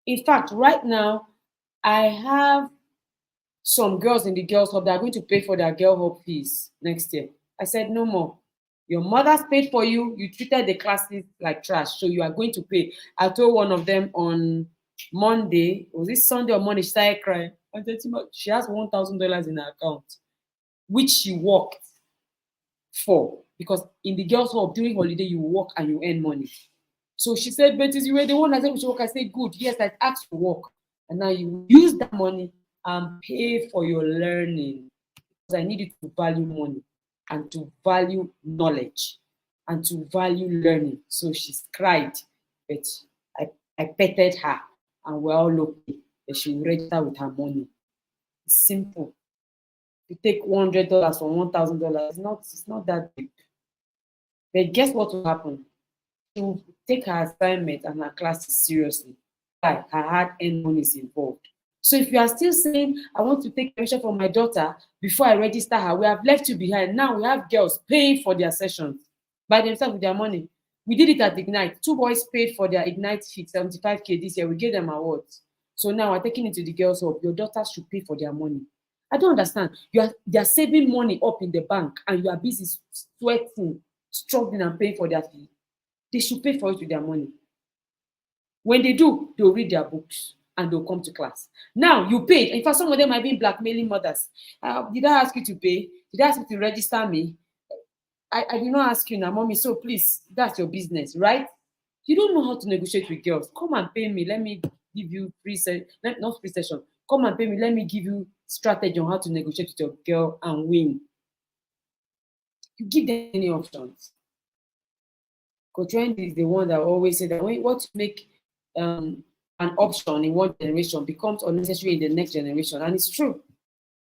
In fact, right now, I have some girls in the girls' hub that are going to pay for their girl hub fees next year. I said, no more. Your mother's paid for you. You treated the classes like trash. So you are going to pay. I told one of them on Monday, was it Sunday or Monday, she started crying. I said, she has $1,000 in her account, which she worked for. Because in the girls' hub, during holiday, you work and you earn money. So she said, but you were the one that said we should work. I said, good. Yes, I asked to work. And now you use that money and pay for your learning. Because I need you to value money and to value knowledge and to value learning. So she cried, but I petted her and we're all okay. That she will register with her money. It's simple. You take $100 from $1,000. It's not that deep. But guess what will happen? She will take her assignment and her classes seriously. Why? Her hard-earned money is involved. So if you are still saying, I want to take permission from my daughter before I register her, we have left you behind. Now we have girls paying for their sessions by themselves with their money. We did it at Ignite. 2 boys paid for their Ignite sheet, 75K this year. We gave them awards. So now we're taking it to the girls' hub. Your daughters should pay for their money. I don't understand. They are saving money up in the bank and you are busy sweating, struggling and paying for their fee. They should pay for it with their money. When they do, they'll read their books and they'll come to class. Now, you paid. In fact, some of them might be blackmailing mothers. Did I ask you to pay? Did I ask you to register me? I did not ask you now, mommy, so please, that's your business, right? You don't know how to negotiate with girls. Come and pay me. Let me give you not free session. Come and pay me. Let me give you strategy on how to negotiate with your girl and win. You give them any options. Coach Wendy is the one that always said that what you make an option in one generation becomes unnecessary in the next generation. And it's true.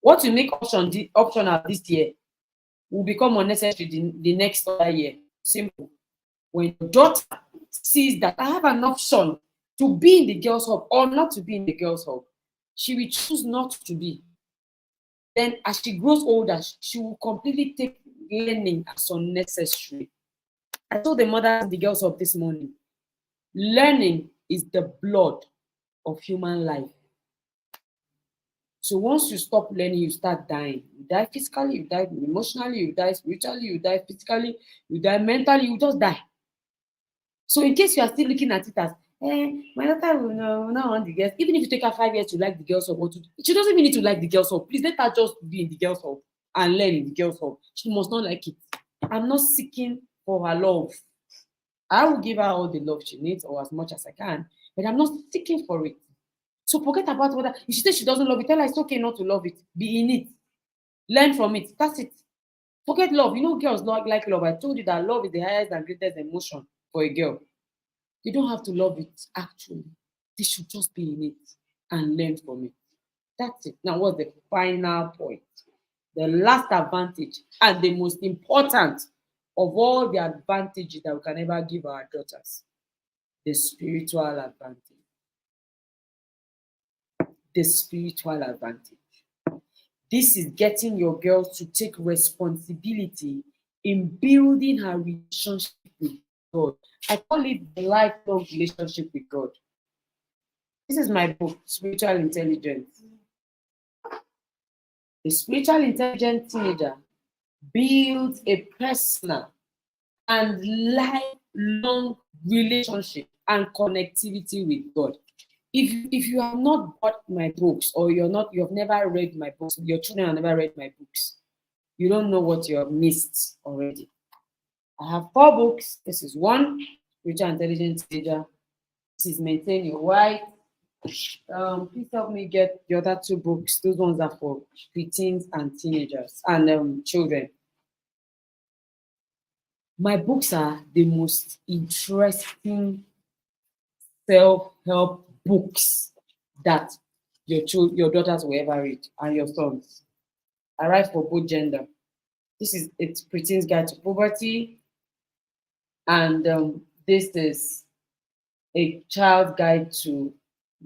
What you make optional this year will become unnecessary the next other year. Simple. When your daughter sees that I have an option to be in the girls' hub or not to be in the girls' hub, she will choose not to be. Then as she grows older, she will completely take learning as unnecessary. I told the mothers and the girls hub this morning, learning is the blood of human life. So once you stop learning, you start dying. You die physically, you die emotionally, you die spiritually, you die physically, you die mentally, you just die. So in case you are still looking at it as, my daughter will not want the girls. Even if you take her 5 years to like the girls hub, she doesn't even need to like the girls hub. Please let her just be in the girls hub and learn in the girls hub. She must not like it. I'm not seeking for her love. I will give her all the love she needs or as much as I can, but I'm not seeking for it. So forget about whether if she says she doesn't love it, tell her it's okay not to love it. Be in it. Learn from it. That's it. Forget love. You know, girls like love. I told you that love is the highest and greatest emotion for a girl. You don't have to love it, actually. They should just be in it and learn from it. That's it. Now, what's the final point? The last advantage and the most important of all the advantages that we can ever give our daughters, the spiritual advantage. The spiritual advantage. This is getting your girl to take responsibility in building her relationship with God. I call it the lifelong relationship with God. This is my book, Spiritual Intelligence. The spiritual intelligent teenager builds a personal and lifelong relationship and connectivity with God. If you have not bought my books, or you have never read my books, your children have never read my books, you don't know what you have missed already. I have 4 books. This is one, Spiritual Intelligence Teenager. This is Maintain Your White. Please help me get the other 2 books. Those ones are for preteens and teenagers and children. My books are the most interesting self-help books that your daughters will ever read, and your sons. I write for both gender. It's Preteen's Guide to Puberty, and this is a child's guide to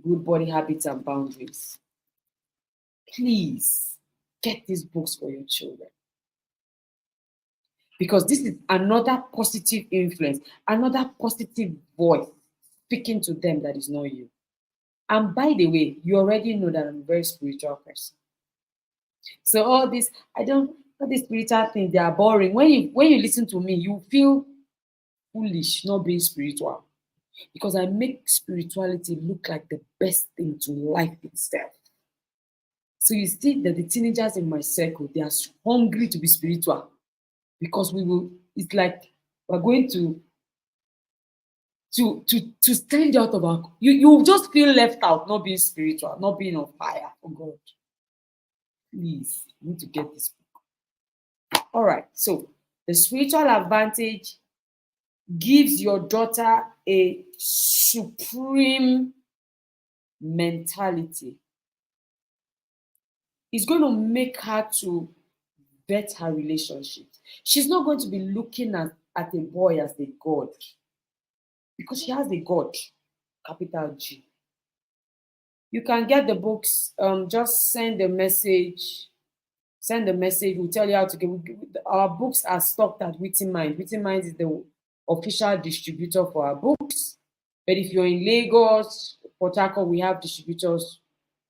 good body habits and boundaries. Please get these books for your children, because this is another positive influence, another positive voice speaking to them that is not you. And by the way, you already know that I'm a very spiritual person. So all these spiritual things, they are boring. When you listen to me, you feel foolish not being spiritual, because I make spirituality look like the best thing to life itself. So you see that the teenagers in my circle, they are hungry to be spiritual, because it's like we're going to stand out of our, you just feel left out, not being spiritual, not being on fire for God. Please, you need to get this book. All right, so the spiritual advantage gives your daughter a supreme mentality. It's going to make her to vet her relationships. She's not going to be looking at a boy as a god, because she has a God, capital G. You can get the books. Just send a message. Send the message. We'll tell you how to get. Our books are stocked at Witty Mind. Witty Mind is the official distributor for our books. But if you're in Lagos, Port Harcourt, we have distributors,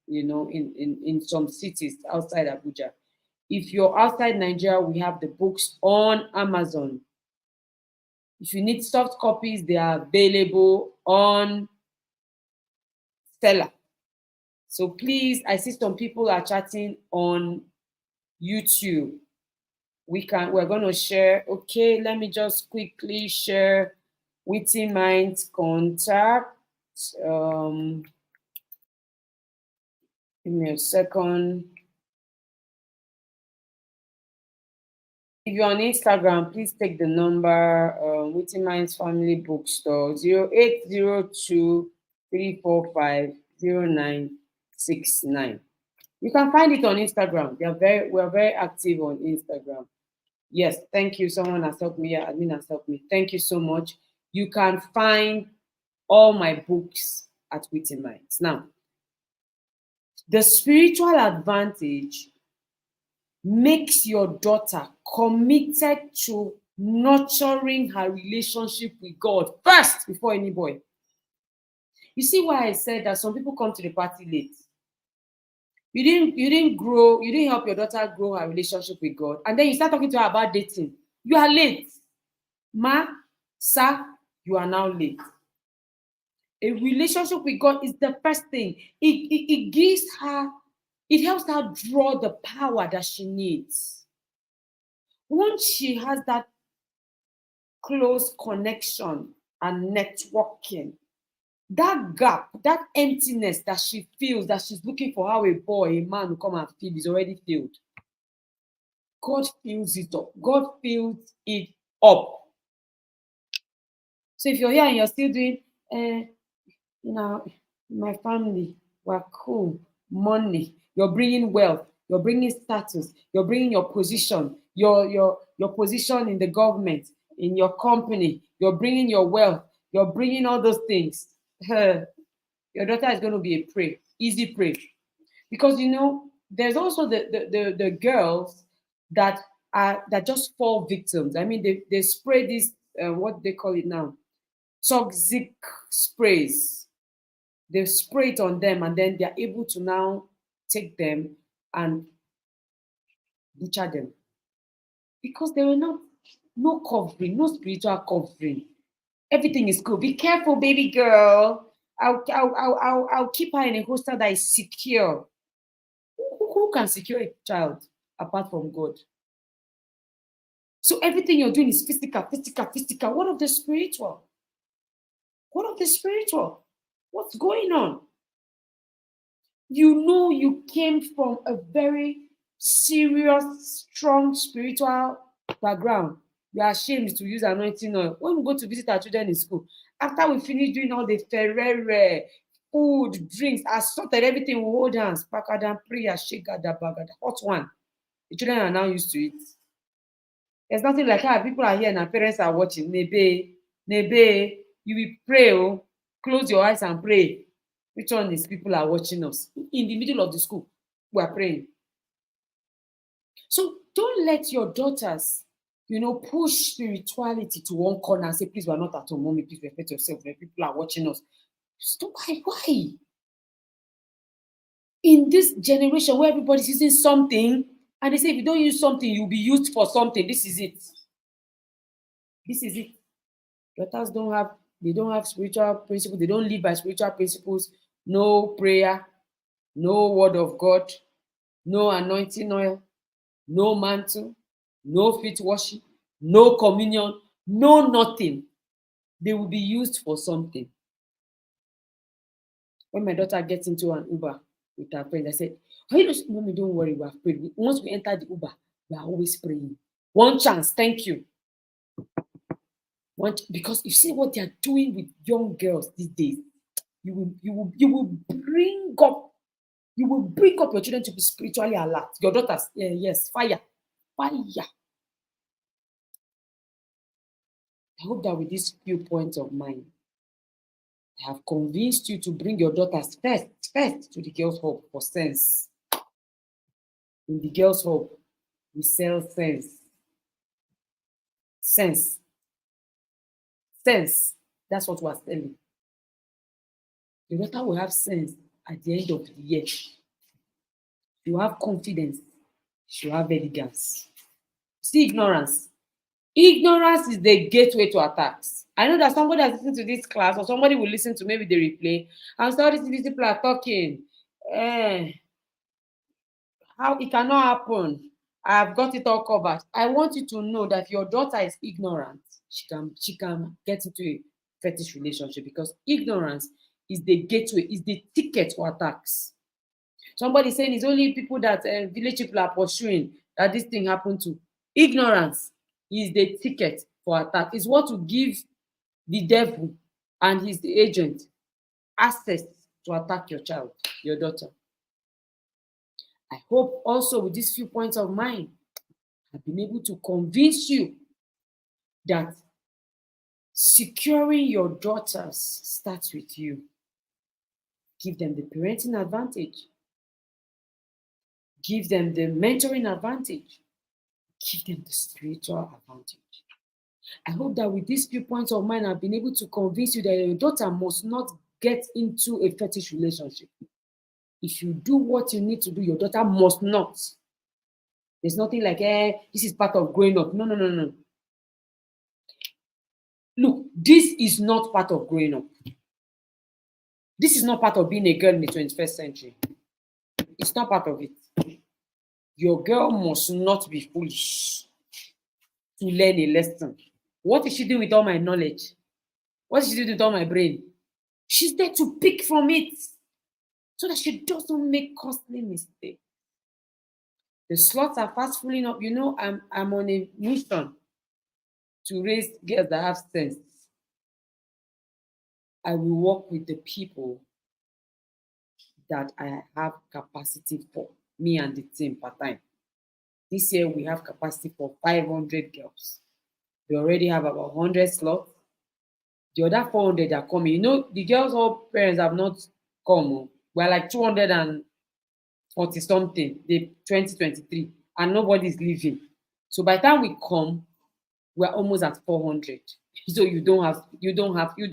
in some cities outside Abuja. If you're outside Nigeria, we have the books on Amazon. If you need soft copies, they are available on Stella. So please, I see some people are chatting on YouTube. We're going to share. Okay, let me just quickly share Witty Mind's contact. Give me a second. If you're on Instagram, please take the number, Witty Mind's Family Bookstore, 0802 345 0969. You can find it on Instagram. We're very active on Instagram. Yes, thank you. Someone has helped me. Admin has helped me. Thank you so much. You can find all my books at Witty Minds. Now, the spiritual advantage makes your daughter committed to nurturing her relationship with God first before any boy. You see why I said that some people come to the party late? You didn't help your daughter grow her relationship with God, and then you start talking to her about dating. You are late. Ma, sir, you are now late. A relationship with God is the first thing. It gives her, it helps her draw the power that she needs. Once she has that close connection and networking, that gap, that emptiness that she feels, that she's looking for how a boy, a man will come and fill, is already filled. God fills it up. God fills it up. So if you're here and you're still doing, my family, we're cool, money, you're bringing wealth, you're bringing status, you're bringing your position, your position in the government, in your company, you're bringing your wealth, you're bringing all those things. Your daughter is going to be a prey, easy prey. Because there's also the girls that just fall victims. I mean, they spray this what they call it now, toxic sprays. They spray it on them, and then they're able to now take them and butcher them because there were no covering, no spiritual covering. Everything is cool. Be careful, baby girl. I'll keep her in a hostel that is secure. Who can secure a child apart from God? So everything you're doing is physical, physical, physical. What of the spiritual? What of the spiritual? What's going on? You came from a very serious, strong spiritual background. You are ashamed to use anointing oil. When we go to visit our children in school, after we finish doing all the ferrere, food, drinks, assorted everything, we hold hands, pakada, prayer, shakada, bagada, hot one. The children are now used to it. There's nothing like how people are here and our parents are watching. Nebe, you will pray, oh, close your eyes and pray. Which one is people are watching us? In the middle of the school, we are praying. So don't let your daughters, push spirituality to one corner and say, please, we're not at home, mommy, please respect yourself. People are watching us. Stop. Why? In this generation where everybody's using something, and they say if you don't use something, you'll be used for something. This is it. This is it. Daughters don't have spiritual principles. They don't live by spiritual principles. No prayer, no word of God, no anointing oil, no mantle, no feet washing, no communion, no nothing. They will be used for something. When my daughter gets into an Uber with her friends, I said, Mommy, don't worry, we have prayed. Once we enter the Uber, we are always praying. One chance, thank you. Because you see what they are doing with young girls these days. You will bring up your children to be spiritually alert. Your daughters, yes, fire. I hope that with these few points of mine, I have convinced you to bring your daughters first to the girls' hub for sense. In the girls' hub, we sell sense. Sense. That's what we're selling. Your daughter will have sense at the end of the year. She will have confidence. She will have elegance. See, ignorance. Ignorance is the gateway to attacks. I know that somebody has listened to this class, or somebody will listen to maybe the replay, and so these people are talking. How it cannot happen. I've got it all covered. I want you to know that if your daughter is ignorant, she can get into a fetish relationship, because ignorance is the gateway, is the ticket to attacks. Somebody saying it's only people that village people are pursuing that this thing happened to. Ignorance is the ticket for attack. It's what will give the devil and his agent access to attack your child, your daughter. I hope also with these few points of mine, I've been able to convince you that securing your daughters starts with you. Give them the parenting advantage. Give them the mentoring advantage. Give them the spiritual advantage. I hope that with these few points of mine, I've been able to convince you that your daughter must not get into a fetish relationship. If you do what you need to do, your daughter must not. There's nothing like, this is part of growing up. No. Look, this is not part of growing up. This is not part of being a girl in the 21st century. It's not part of it. Your girl must not be foolish to learn a lesson. What is she doing with all my knowledge? What is she doing with all my brain? She's there to pick from it so that she doesn't make costly mistakes. The slots are fast filling up. I'm on a mission to raise girls that have sense. I will work with the people that I have capacity for, me and the team part time. This year we have capacity for 500 girls. We already have about 100 slots. The other 400 are coming. The girls' all parents have not come. We're like 240 something, the 2023, and nobody's leaving. So by the time we come, we're almost at 400. So you don't have space. You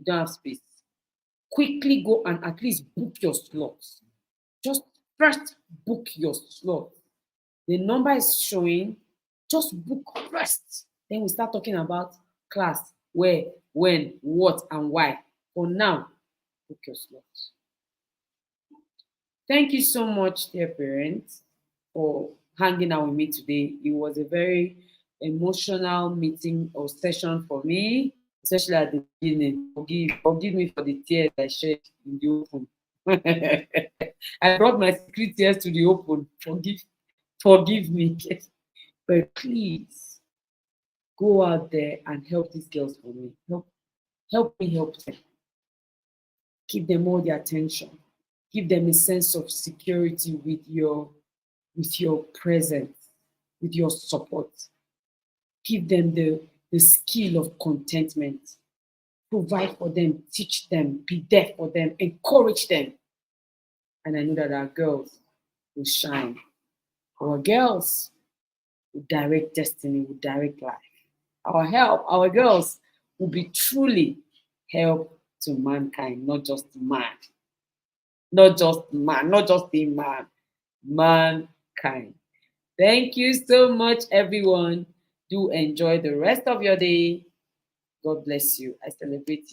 don't have space. Quickly go and at least book your slots. Just first book your slot. The number is showing. Just book first. Then we start talking about class, where, when, what, and why. For now, book your slots. Thank you so much, dear parents, for hanging out with me today. It was a very emotional meeting or session for me, especially at the beginning. Forgive me for the tears I shed in the open. I brought my secret tears to the open. Forgive me. But please go out there and help these girls for me. Help me help them. Give them all the attention. Give them a sense of security with your presence, with your support. Give them the skill of contentment. Provide for them, teach them, be there for them, encourage them. And I know that our girls will shine. Our girls will direct destiny, will direct life. Our girls will be truly help to mankind, not just man. Not just man, not just a man, mankind. Thank you so much, everyone. Do enjoy the rest of your day. God bless you. I celebrate you.